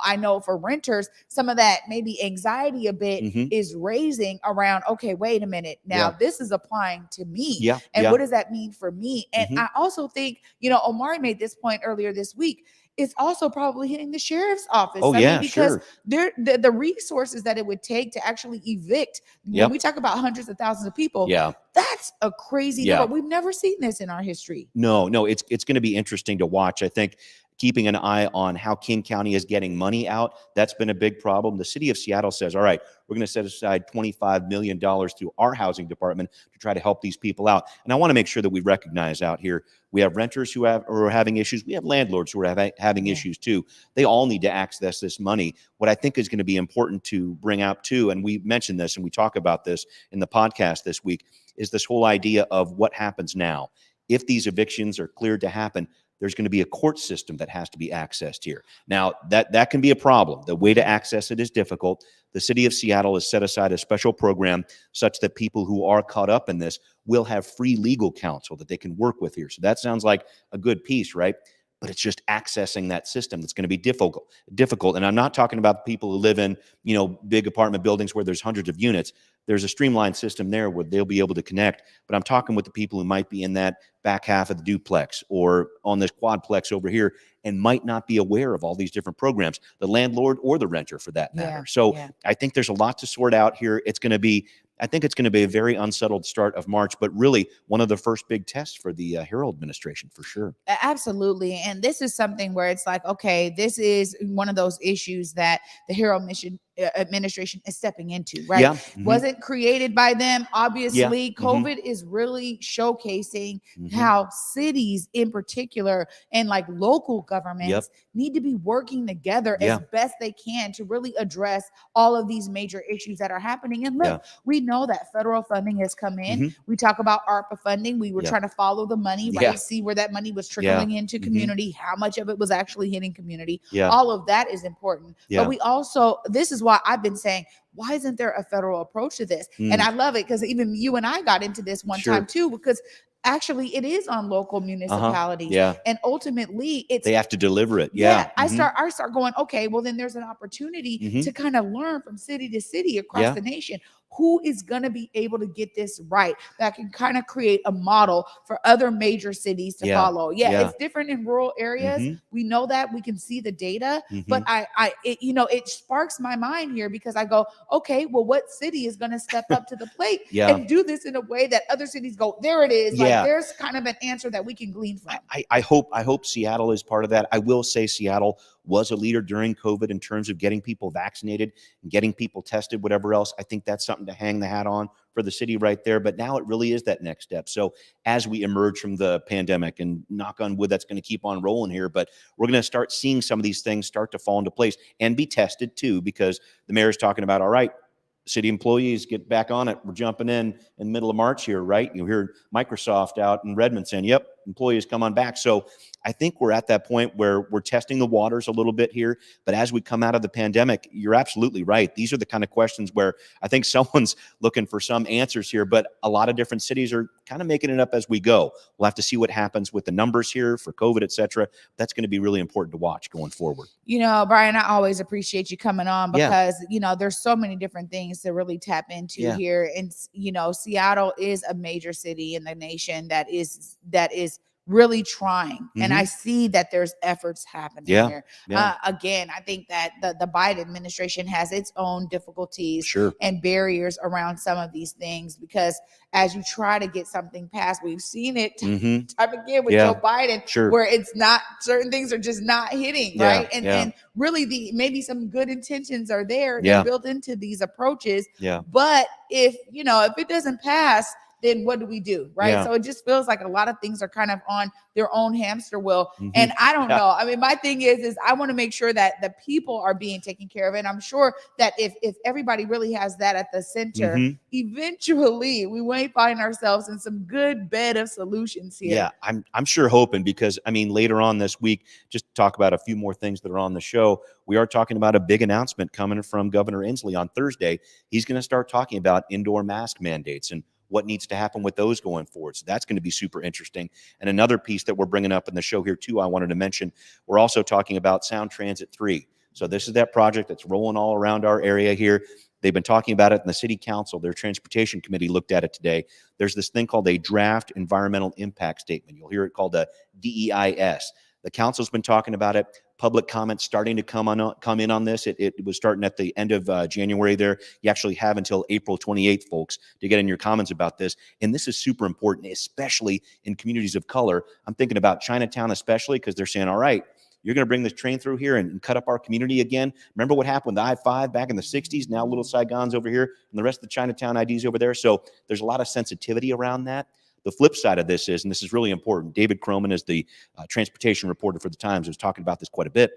I know for renters, some of that maybe anxiety a bit is raising around, okay, wait a minute. Now this is applying to me. And what does that mean for me? And I also think, Omari made this point earlier this week. It's also probably hitting the sheriff's office. Because the resources that it would take to actually evict, when we talk about hundreds of thousands of people, that's a crazy number. We've never seen this in our history. No, it's going to be interesting to watch. I think keeping an eye on how King County is getting money out, that's been a big problem. The city of Seattle says, all right, we're going to set aside $25 million through our housing department to try to help these people out. And I want to make sure that we recognize out here, we have renters who are having issues. We have landlords who are having issues too. They all need to access this money. What I think is going to be important to bring out too, and we mentioned this and we talk about this in the podcast this week, is this whole idea of what happens now. If these evictions are cleared to happen, there's going to be a court system that has to be accessed here. Now, that can be a problem. The way to access it is difficult. The city of Seattle has set aside a special program such that people who are caught up in this will have free legal counsel that they can work with here. So that sounds like a good piece, right? But it's just accessing that system that's going to be difficult. And I'm not talking about people who live in, big apartment buildings where there's hundreds of units. There's a streamlined system there where they'll be able to connect. But I'm talking with the people who might be in that back half of the duplex or on this quadplex over here and might not be aware of all these different programs, the landlord or the renter for that matter. So I think there's a lot to sort out here. I think it's going to be a very unsettled start of March, but really one of the first big tests for the Harrell administration for sure. Absolutely. And this is something where it's like, okay, this is one of those issues that the Harrell administration is stepping into, right? Wasn't created by them. Obviously, COVID is really showcasing how cities in particular and like local governments need to be working together as best they can to really address all of these major issues that are happening. And look, we know that federal funding has come in. We talk about ARPA funding. We were trying to follow the money, right? See where that money was trickling into community, how much of it was actually hitting community. All of that is important. But we also, this is why I've been saying, why isn't there a federal approach to this? And I love it because even you and I got into this one time too, because actually it is on local municipalities. And ultimately they have to deliver it. I start going, okay, well then there's an opportunity to kind of learn from city to city across the nation. Who is going to be able to get this right? That can kind of create a model for other major cities to follow. It's different in rural areas. We know that. We can see the data. But it sparks my mind here because I go, okay, well, what city is going to step up to the plate and do this in a way that other cities go, there it is. Like there's kind of an answer that we can glean from. I hope Seattle is part of that. I will say Seattle was a leader during COVID in terms of getting people vaccinated and getting people tested, whatever else. I think that's something to hang the hat on for the city right there. But now it really is that next step. So as we emerge from the pandemic, and knock on wood, that's going to keep on rolling here, but we're going to start seeing some of these things start to fall into place and be tested too, because the mayor's talking about, all right, city employees get back on it. We're jumping in the middle of March here, right? You hear Microsoft out in Redmond saying, yep, employees come on back. So I think we're at that point where we're testing the waters a little bit here. But as we come out of the pandemic, you're absolutely right. These are the kind of questions where I think someone's looking for some answers here, but a lot of different cities are kind of making it up as we go. We'll have to see what happens with the numbers here for COVID, et cetera. That's going to be really important to watch going forward. You know, Brian, I always appreciate you coming on because, you know, there's so many different things to really tap into here. And, you know, Seattle is a major city in the nation that is really trying. And I see that there's efforts happening here. Again, I think that the Biden administration has its own difficulties and barriers around some of these things, because as you try to get something passed, we've seen it time again with Joe Biden, where it's not, certain things are just not hitting, right? And really maybe some good intentions are there. They're built into these approaches. But if it doesn't pass, then what do we do? Right. So it just feels like a lot of things are kind of on their own hamster wheel. And I don't know. I mean, my thing is I want to make sure that the people are being taken care of. And I'm sure that if everybody really has that at the center, eventually we might find ourselves in some good bed of solutions here. Yeah, I'm sure hoping, because I mean, later on this week, just to talk about a few more things that are on the show, we are talking about a big announcement coming from Governor Inslee on Thursday. He's going to start talking about indoor mask mandates and what needs to happen with those going forward. So that's going to be super interesting. And another piece that we're bringing up in the show here too, I wanted to mention, we're also talking about Sound Transit 3. So this is that project that's rolling all around our area here. They've been talking about it in the city council. Their transportation committee looked at it today. There's this thing called a draft environmental impact statement. You'll hear it called a DEIS. The council's been talking about it. Public comments starting to come in on this. It was starting at the end of January there. You actually have until April 28th, folks, to get in your comments about this. And this is super important, especially in communities of color. I'm thinking about Chinatown especially, because they're saying, all right, you're going to bring this train through here and cut up our community again. Remember what happened with I-5 back in the 60s? Now Little Saigon's over here and the rest of the Chinatown ID's over there. So there's a lot of sensitivity around that. The flip side of this is, and this is really important, David Croman is the transportation reporter for the Times, who's talking about this quite a bit.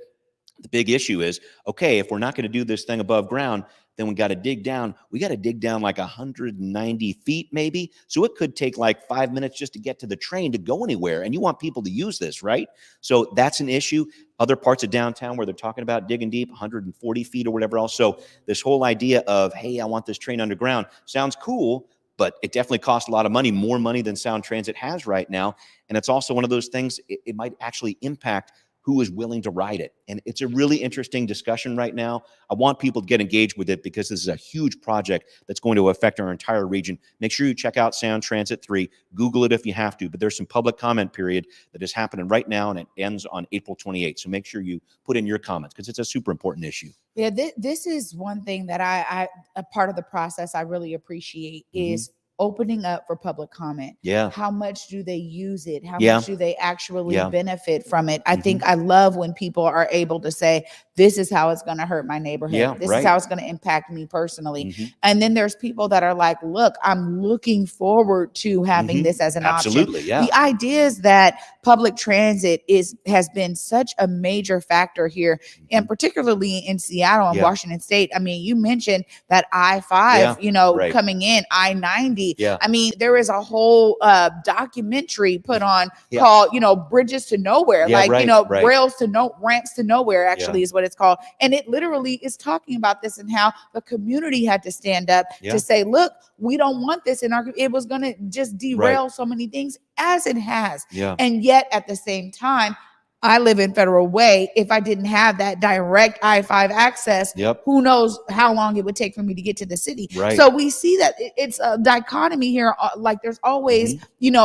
The big issue is, okay, if we're not going to do this thing above ground, then we got to dig down. We got to dig down like 190 feet maybe. So it could take like 5 minutes just to get to the train to go anywhere. And you want people to use this, right? So that's an issue. Other parts of downtown where they're talking about digging deep, 140 feet or whatever else. So this whole idea of, hey, I want this train underground sounds cool, but it definitely costs a lot of money, more money than Sound Transit has right now. And it's also one of those things, it might actually impact who is willing to ride it. And it's a really interesting discussion right now. I want people to get engaged with it because this is a huge project that's going to affect our entire region. Make sure you check out Sound Transit 3. Google it if you have to, but there's some public comment period that is happening right now, and it ends on April 28th. So make sure you put in your comments because it's a super important issue. Yeah, this is one thing that I a part of the process I really appreciate is opening up for public comment. Yeah. How much do they use it? How Yeah. much do they actually Yeah. benefit from it? I think I love when people are able to say, this is how it's going to hurt my neighborhood. Yeah, This right. is how it's going to impact me personally. And then there's people that are like, look, I'm looking forward to having this as an Absolutely, option. yeah. The idea is that public transit has been such a major factor here, and particularly in Seattle and Yeah. Washington State. I mean, you mentioned that I-5, right. coming in, I-90. Yeah. I mean, there is a whole documentary put on Yeah. called, Bridges to Nowhere, Yeah, right, right. rails to no ramps to nowhere actually is what it's called. And it literally is talking about this and how the community had to stand up to say, look, we don't want this in our, it was going to just derail so many things as it has. Yeah. And yet at the same time, I live in Federal Way. If I didn't have that direct I-5 access, who knows how long it would take for me to get to the city. Right. So we see that it's a dichotomy here. Like there's always,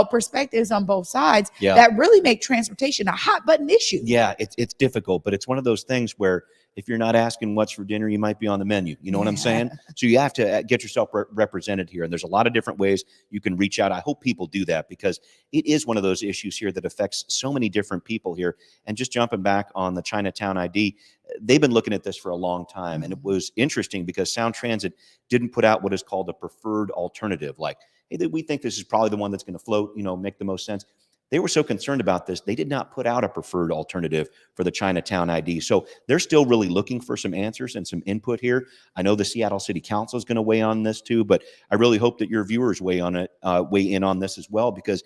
perspectives on both sides that really make transportation a hot button issue. Yeah, it's difficult, but it's one of those things where if you're not asking what's for dinner, you might be on the menu. You know what I'm saying? So you have to get yourself represented here. And there's a lot of different ways you can reach out. I hope people do that because it is one of those issues here that affects so many different people here. And just jumping back on the Chinatown ID, they've been looking at this for a long time. And it was interesting because Sound Transit didn't put out what is called a preferred alternative. Like, hey, we think this is probably the one that's going to float, make the most sense. They were so concerned about this, they did not put out a preferred alternative for the Chinatown ID. So they're still really looking for some answers and some input here. I know the Seattle City Council is going to weigh on this too, but I really hope that your viewers weigh in on this as well, because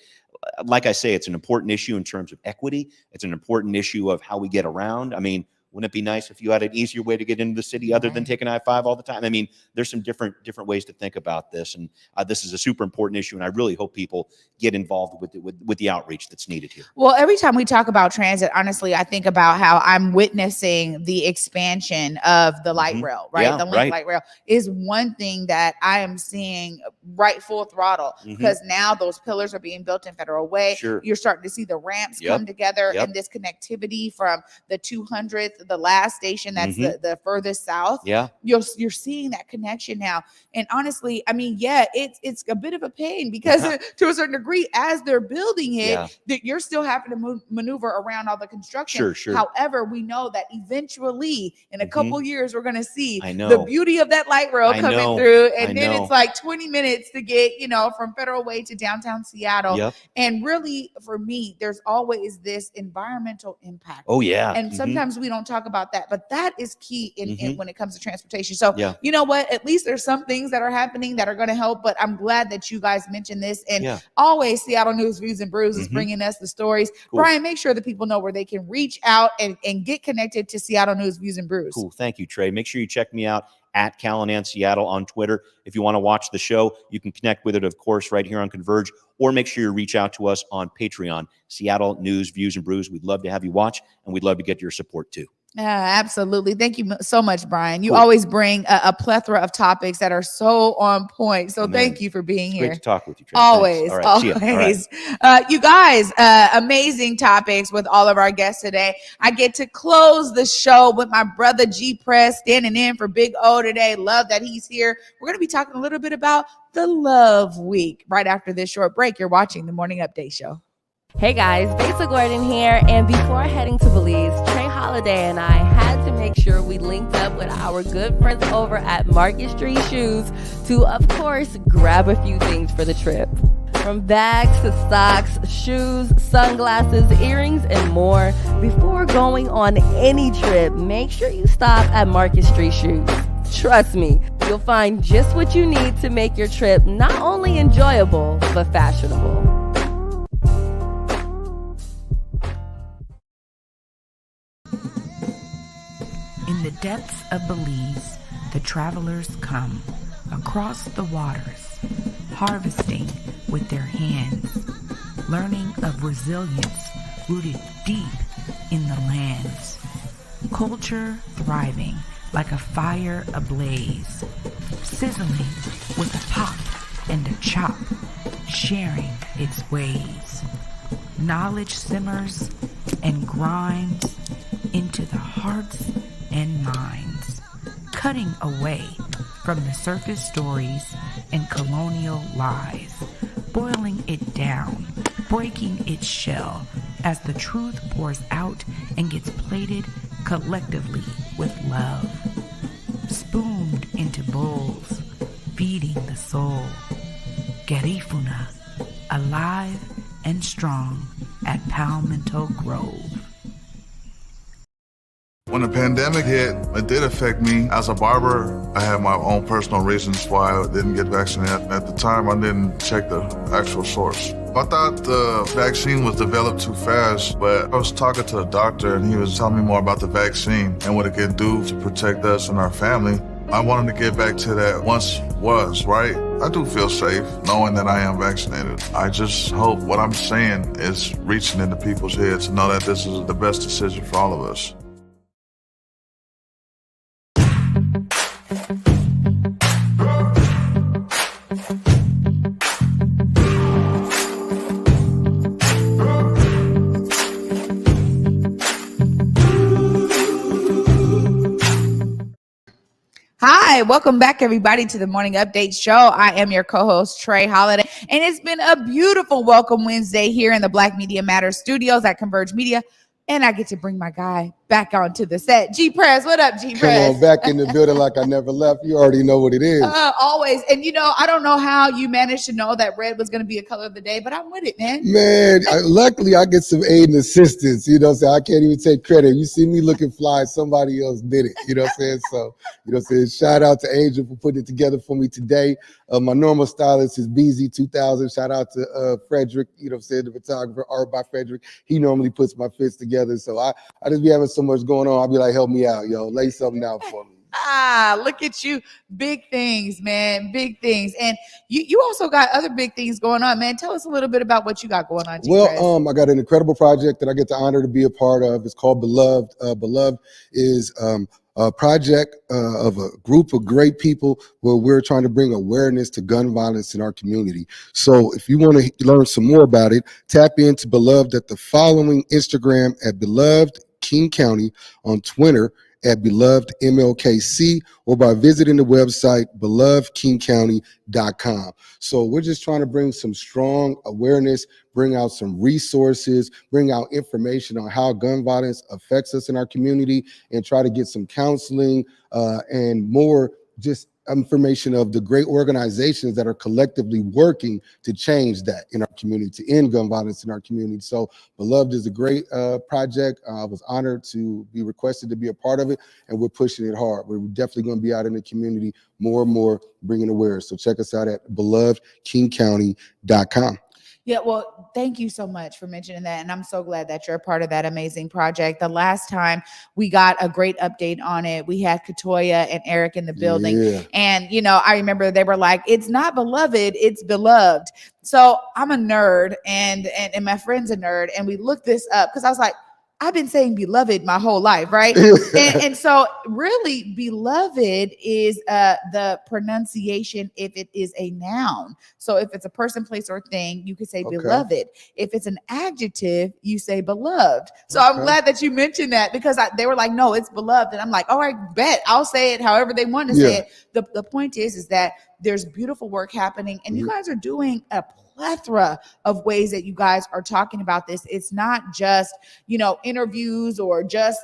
like I say, it's an important issue in terms of equity. It's an important issue of how we get around. I mean, wouldn't it be nice if you had an easier way to get into the city other than taking I-5 all the time? I mean, there's some different ways to think about this, and this is a super important issue, and I really hope people get involved with the outreach that's needed here. Well, every time we talk about transit, honestly, I think about how I'm witnessing the expansion of the light rail, right? Yeah, the Link light rail is one thing that I am seeing right full throttle, because now those pillars are being built in Federal Way. Sure. You're starting to see the ramps come together, and this connectivity from the 200th, the last station that's the furthest south. Yeah, you're seeing that connection now. And honestly, I mean, yeah, it's a bit of a pain, because to a certain degree, as they're building it, that you're still having to maneuver around all the construction. Sure. However, we know that eventually in a couple years, we're going to see the the beauty of that light rail coming through. And then it's like 20 minutes to get, from Federal Way to downtown Seattle. And really, for me, there's always this environmental impact. Oh, yeah. And sometimes we don't talk about that, but that is key in when it comes to transportation. So, you know what? At least there's some things that are happening that are going to help, but I'm glad that you guys mentioned this. And always Seattle News, Views, and Brews is bringing us the stories. Cool. Brian, make sure that people know where they can reach out and get connected to Seattle News, Views, and Brews. Cool. Thank you, Trey. Make sure you check me out at Callanan Seattle on Twitter. If you want to watch the show, you can connect with it, of course, right here on Converge, or make sure you reach out to us on Patreon, Seattle News, Views, and Brews. We'd love to have you watch, and we'd love to get your support too. Absolutely. Thank you so much, Brian. You always bring a plethora of topics that are so on point. So thank you for being here. Great to talk with you, Trey. Always, All right, always. You guys, amazing topics with all of our guests today. I get to close the show with my brother G Prez standing in for Big O today. Love that he's here. We're going to be talking a little bit about the Love Week right after this short break. You're watching the Morning Update Show. Hey guys, Besa Gordon here, and before heading to Belize, Trey Holiday and I had to make sure we linked up with our good friends over at Market Street Shoes to, of course, grab a few things for the trip. From bags to socks, shoes, sunglasses, earrings, and more. Before going on any trip, make sure you stop at Market Street Shoes. Trust me, you'll find just what you need to make your trip not only enjoyable, but fashionable. In the depths of Belize, the travelers come across the waters, harvesting with their hands, learning of resilience rooted deep in the lands. Culture thriving like a fire ablaze, sizzling with a pop and a chop, sharing its ways. Knowledge simmers and grinds into the hearts and minds, cutting away from the surface stories and colonial lies, boiling it down, breaking its shell as the truth pours out and gets plated collectively with love, spooned into bowls, feeding the soul. Garifuna, alive and strong at Palmetto Grove. When the pandemic hit, it did affect me. As a barber, I had my own personal reasons why I didn't get vaccinated. At the time, I didn't check the actual source. I thought the vaccine was developed too fast, but I was talking to a doctor and he was telling me more about the vaccine and what it can do to protect us and our family. I wanted to get back to that once was, right? I do feel safe knowing that I am vaccinated. I just hope what I'm saying is reaching into people's heads to know that this is the best decision for all of us. Hi, welcome back, everybody, to the Morning Update Show. I am your co-host, Trey Holiday, and it's been a beautiful Welcome Wednesday here in the Black Media Matters studios at Converge Media, and I get to bring my guy back onto the set. G Prez, what up, G Come Prez? on, back in the building like I never left. You already know what it is. Always. And I don't know how you managed to know that red was going to be a color of the day, but I'm with it, man. Man, luckily I get some aid and assistance. You know what I'm saying? I can't even take credit. You see me looking fly, somebody else did it. You know what I'm saying? So, shout out to Angel for putting it together for me today. My normal stylist is BZ2000. Shout out to Frederick, the photographer, art by Frederick. He normally puts my fits together. So I just be having so much going on. I'll be like, help me out, yo. Lay something out for me. Look at you. Big things, man. Big things. And you also got other big things going on, man. Tell us a little bit about what you got going on, G-Prez. Well, I got an incredible project that I get the honor to be a part of. It's called Beloved. Beloved is a project of a group of great people where we're trying to bring awareness to gun violence in our community. So if you want to learn some more about it, tap into Beloved at the following Instagram at Beloved King County, on Twitter at Beloved MLKC, or by visiting the website belovedkingcounty.com. So we're just trying to bring some strong awareness, bring out some resources, bring out information on how gun violence affects us in our community, and try to get some counseling and more just information of the great organizations that are collectively working to change that in our community, to end gun violence in our community. So Beloved is a great project. I was honored to be requested to be a part of it, and we're pushing it hard. We're definitely going to be out in the community more and more, bringing awareness. So check us out at belovedkingcounty.com. Yeah, well, thank you so much for mentioning that. And I'm so glad that you're a part of that amazing project. The last time we got a great update on it, we had Katoya and Eric in the building. Yeah. And, I remember they were like, it's not beloved, it's beloved. So I'm a nerd and my friend's a nerd. And we looked this up because I was like, I've been saying beloved my whole life, right? and so really beloved is the pronunciation if it is a noun. So if it's a person, place, or thing, you could say beloved. If it's an adjective, you say beloved. So I'm glad that you mentioned that, because they were like, no, it's beloved. And I'm like, all right, bet I'll say it however they want to say it. The point is that there's beautiful work happening, and you guys are doing a plethora of ways that you guys are talking about this. It's not just, interviews or just,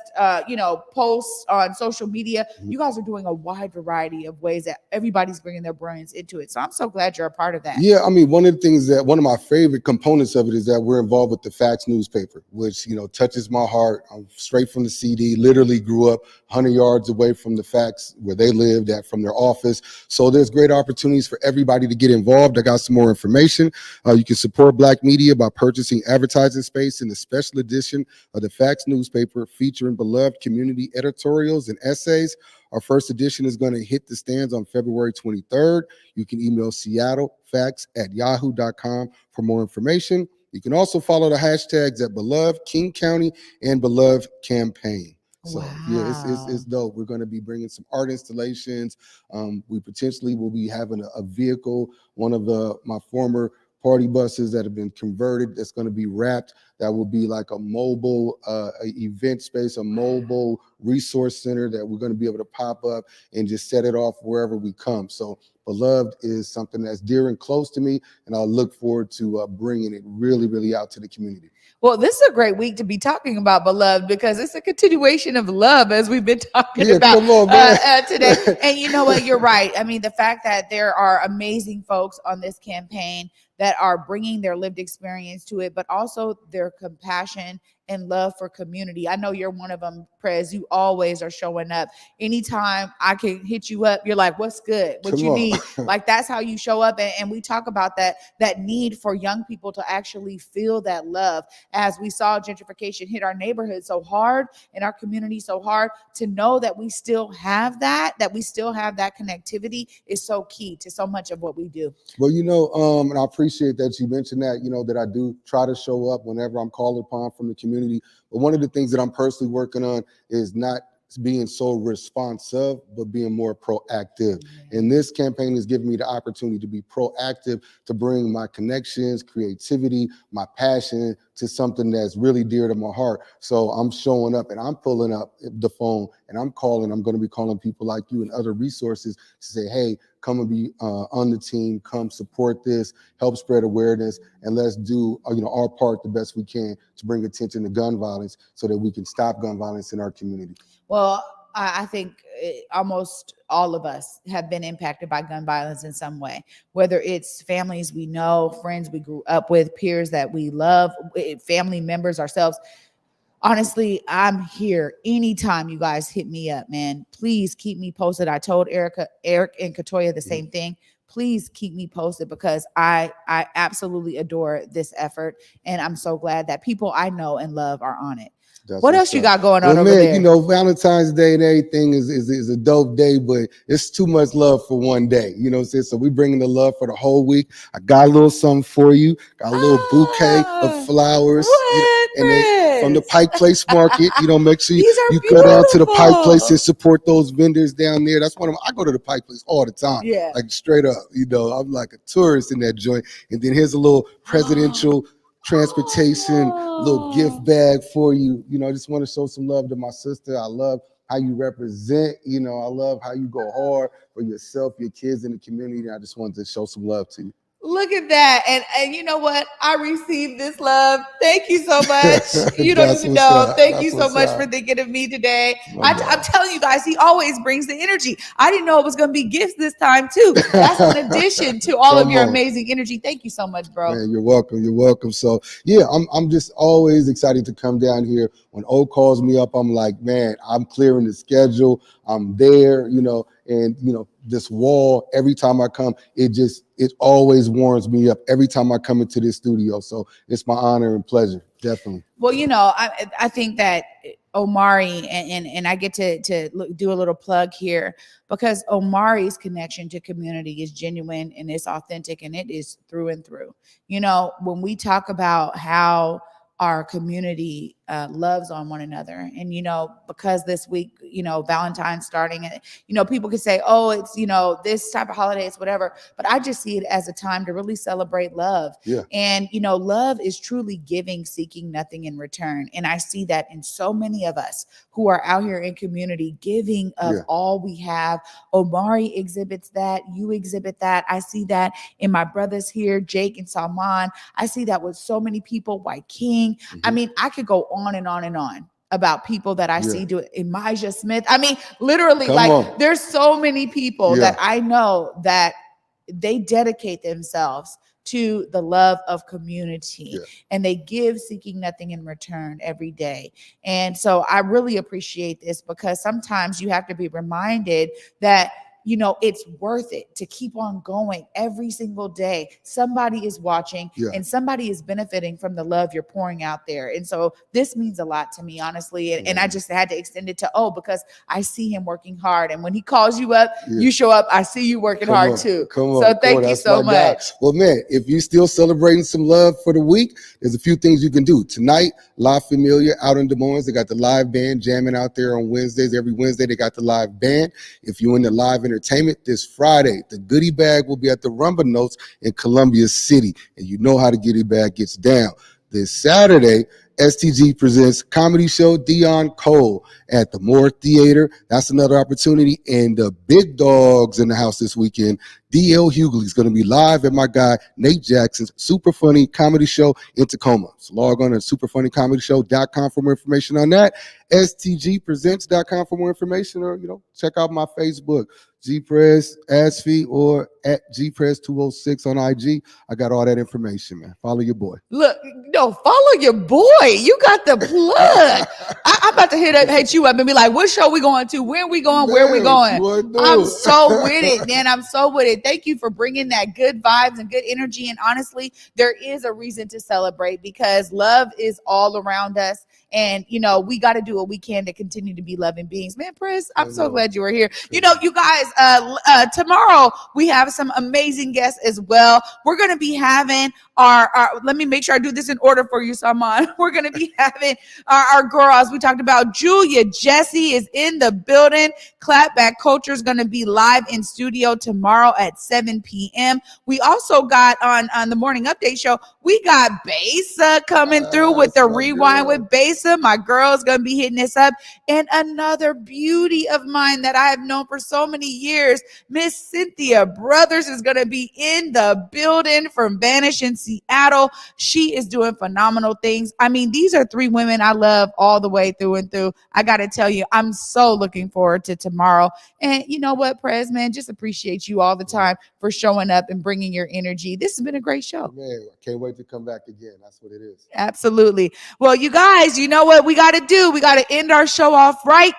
posts on social media. You guys are doing a wide variety of ways that everybody's bringing their brains into it. So I'm so glad you're a part of that. Yeah, I mean, one of my favorite components of it is that we're involved with the Facts newspaper, which, touches my heart. I'm straight from the CD, literally grew up 100 yards away from the Facts where they lived at, from their office. So there's great opportunities for everybody to get involved. I got some more information. You can support Black media by purchasing advertising space in the special edition of the Facts newspaper, featuring beloved community editorials and essays. Our first edition is going to hit the stands on February 23rd. You can email seattlefacts@yahoo.com for more information. You can also follow the hashtags at Beloved King County and Beloved Campaign. So yeah, it's dope. We're going to be bringing some art installations. We potentially will be having a vehicle, one of my former party buses that have been converted, that's going to be wrapped. That will be like a mobile event space, a mobile resource center that we're going to be able to pop up and just set it off wherever we come. So Beloved is something that's dear and close to me, and I'll look forward to bringing it really, really out to the community. Well, this is a great week to be talking about Beloved, because it's a continuation of love, as we've been talking about today. And you know what? You're right. I mean, the fact that there are amazing folks on this campaign that are bringing their lived experience to it, but also their compassion and love for community. I know you're one of them, Prez. You always are showing up. Anytime I can hit you up, you're like, what's good? What you need? Like, that's how you show up. And we talk about that need for young people to actually feel that love. As we saw gentrification hit our neighborhood so hard, in our community so hard, to know that we still have that we still have that connectivity is so key to so much of what we do. Well, and I appreciate that you mentioned that, that I do try to show up whenever I'm called upon from the community. But one of the things that I'm personally working on is not being so responsive, but being more proactive. And this campaign has given me the opportunity to be proactive, to bring my connections, creativity, my passion to something that's really dear to my heart. So I'm showing up and I'm pulling up the phone and I'm calling. I'm going to be calling people like you and other resources to say, hey, come and be on the team, come support this, help spread awareness, and let's do our part the best we can to bring attention to gun violence so that we can stop gun violence in our community. Well, I think almost all of us have been impacted by gun violence in some way, whether it's families we know, friends we grew up with, peers that we love, family members ourselves. Honestly, I'm here anytime you guys hit me up, man. Please keep me posted. I told Eric and Katoya the same thing. Please keep me posted because I absolutely adore this effort. And I'm so glad that people I know and love are on it. What else you got going on over there? Valentine's Day and everything is a dope day, but it's too much love for one day. You know what I'm saying? So we bringing the love for the whole week. I got a little something for you. Got a little bouquet of flowers. From the Pike Place Market. Make sure you go down to the Pike Place and support those vendors down there. That's one of them. I go to the Pike Place all the time. Yeah. Like straight up. I'm like a tourist in that joint. And then here's a little presidential transportation, little gift bag for you. I just want to show some love to my sister. I love how you represent. I love how you go hard for yourself, your kids, in the community. I just wanted to show some love to you. Look at that. And you know what? I received this love. Thank you so much. You don't even know. Thank you so much for thinking of me today. I'm telling you guys, he always brings the energy. I didn't know it was going to be gifts this time too. That's in addition to all of your amazing energy. Thank you so much, bro. Man, you're welcome. You're welcome. So yeah, I'm just always excited to come down here. When O calls me up, I'm like, man, I'm clearing the schedule. I'm there, and this wall, every time I come, it always warms me up every time I come into this studio. So it's my honor and pleasure, definitely. Well, I think that Omari and I get to do a little plug here because Omari's connection to community is genuine and it's authentic and it is through and through. When we talk about how our community loves on one another. And, because this week, Valentine's starting, people could say, oh, it's, this type of holiday, it's whatever. But I just see it as a time to really celebrate love. Yeah. And, love is truly giving, seeking nothing in return. And I see that in so many of us who are out here in community giving of all we have. Omari exhibits that. You exhibit that. I see that in my brothers here, Jake and Salman. I see that with so many people, White King. I mean, I could go on and on and on about people that I see do it. Elijah Smith. I mean, literally, there's so many people that I know that they dedicate themselves to the love of community and they give seeking nothing in return every day. And so I really appreciate this because sometimes you have to be reminded that it's worth it to keep on going every single day. Somebody is watching and somebody is benefiting from the love you're pouring out there. And so this means a lot to me, honestly. And I just had to extend it to because I see him working hard. And when he calls you up, you show up. I see you working hard too. So thank you so much. Well, man, if you're still celebrating some love for the week, there's a few things you can do. Tonight, La Familia out in Des Moines, they got the live band jamming out there on Wednesdays. Every Wednesday, they got the live band. If you're in the live entertainment this Friday, the goodie bag will be at the Rumba Notes in Columbia City. And you know how the goodie bag gets down. This Saturday, STG presents comedy show Dion Cole at the Moore Theater. That's another opportunity. And the big dogs in the house this weekend. D.L. Hughley is going to be live at my guy Nate Jackson's Super Funny Comedy Show in Tacoma. So log on to superfunnycomedyshow.com for more information on that. STGpresents.com for more information, or check out my Facebook, Prez Asphy, or at Prez206 on IG. I got all that information, man. Follow your boy. Look, follow your boy. You got the plug. I'm about to hit you up and be like, what show we going to? Where we going? Where we going? I'm so with it, man. I'm so with it. Thank you for bringing that good vibes and good energy. And honestly, there is a reason to celebrate because love is all around us. And, you know, we got to do what we can to continue to be loving beings. Man, Prez, I'm so glad you were here. You know, you guys, tomorrow we have some amazing guests as well. We're going to be having our, let me make sure I do this in order for you, Salman. We're going to be having our girls. We talked about Julia. Jessie is in the building. Clapback Culture is going to be live in studio tomorrow at 7 p.m. We also got on the morning update show, we got Besa coming through with the rewind with Besa. My girl's going to be hitting this up. And another beauty of mine that I have known for so many years, Miss Cynthia Brothers is going to be in the building from Banish in Seattle. She is doing phenomenal things. I mean, these are three women I love all the way through and through. I got to tell you, I'm so looking forward to tomorrow. And you know what, Prez, man, just appreciate you all the time for showing up and bringing your energy. This has been a great show. Man, I can't wait to come back again. That's what it is. Absolutely. Well, you guys, you know what we got to do? We got to end our show off right.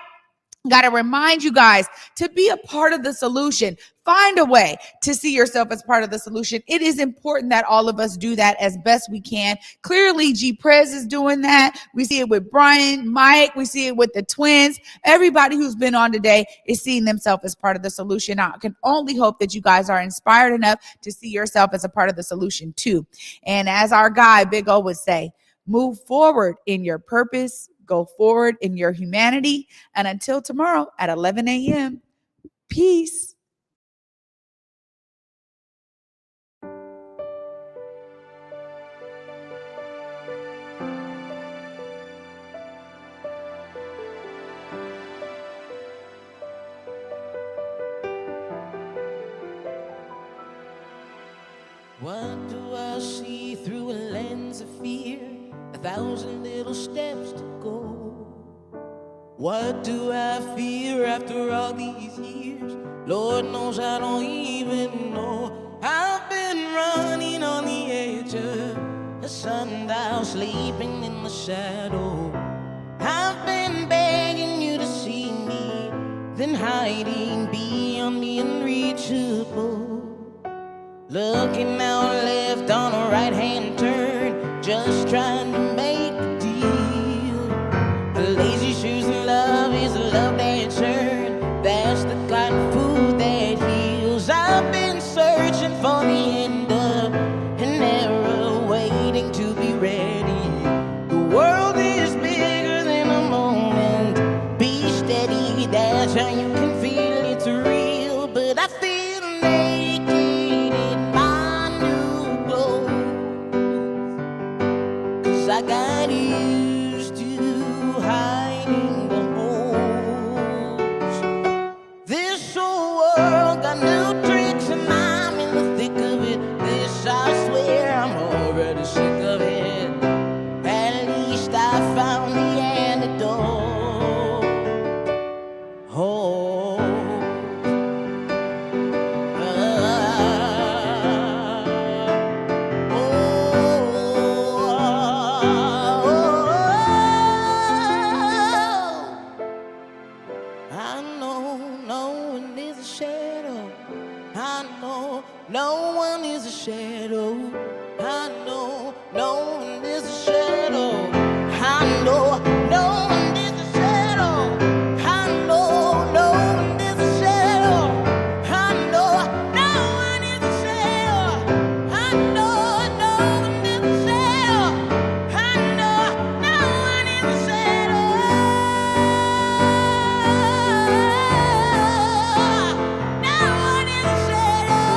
Got to remind you guys to be a part of the solution. Find a way to see yourself as part of the solution. It is important that all of us do that as best we can. Clearly, G Prez is doing that. We see it with Brian, Mike. We see it with the twins. Everybody who's been on today is seeing themselves as part of the solution. I can only hope that you guys are inspired enough to see yourself as a part of the solution too. And as our guy, Big O, would say, move forward in your purpose. Go forward in your humanity. And until tomorrow at 11 a.m., peace. What do I see through a lens of fear? 1,000 little steps to go. What do I fear after all these years? Lord knows I don't even know. I've been running on the edge of a sundial, sleeping in the shadow. I've been begging you to see me, then hiding beyond the unreachable. Looking out left on a right-hand turn, just trying to make a deal. A lazy shoes and love is a love that's earned. That's the kind of food that heals. I've been searching for the end of an era, waiting to be ready. The world is bigger than a moment. Be steady, that's how you can feel it's real. But I feel naked in my new clothes, 'cause I got used to hiding the holes. This whole world got new tricks and I'm in the thick of it. This I swear I'm already sick of it. At least I found the antidote. Oh. I know no one is a shadow. I know no one is a shadow. I know no one is a shadow. I know no one is a shadow. I know no one is a shadow. I know no one is a shadow. I know no one is a shadow. I know no one is a shadow. No one is a shadow.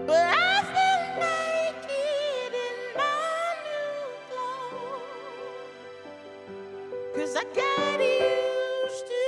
But I feel naked in my new clothes, 'cause I got used to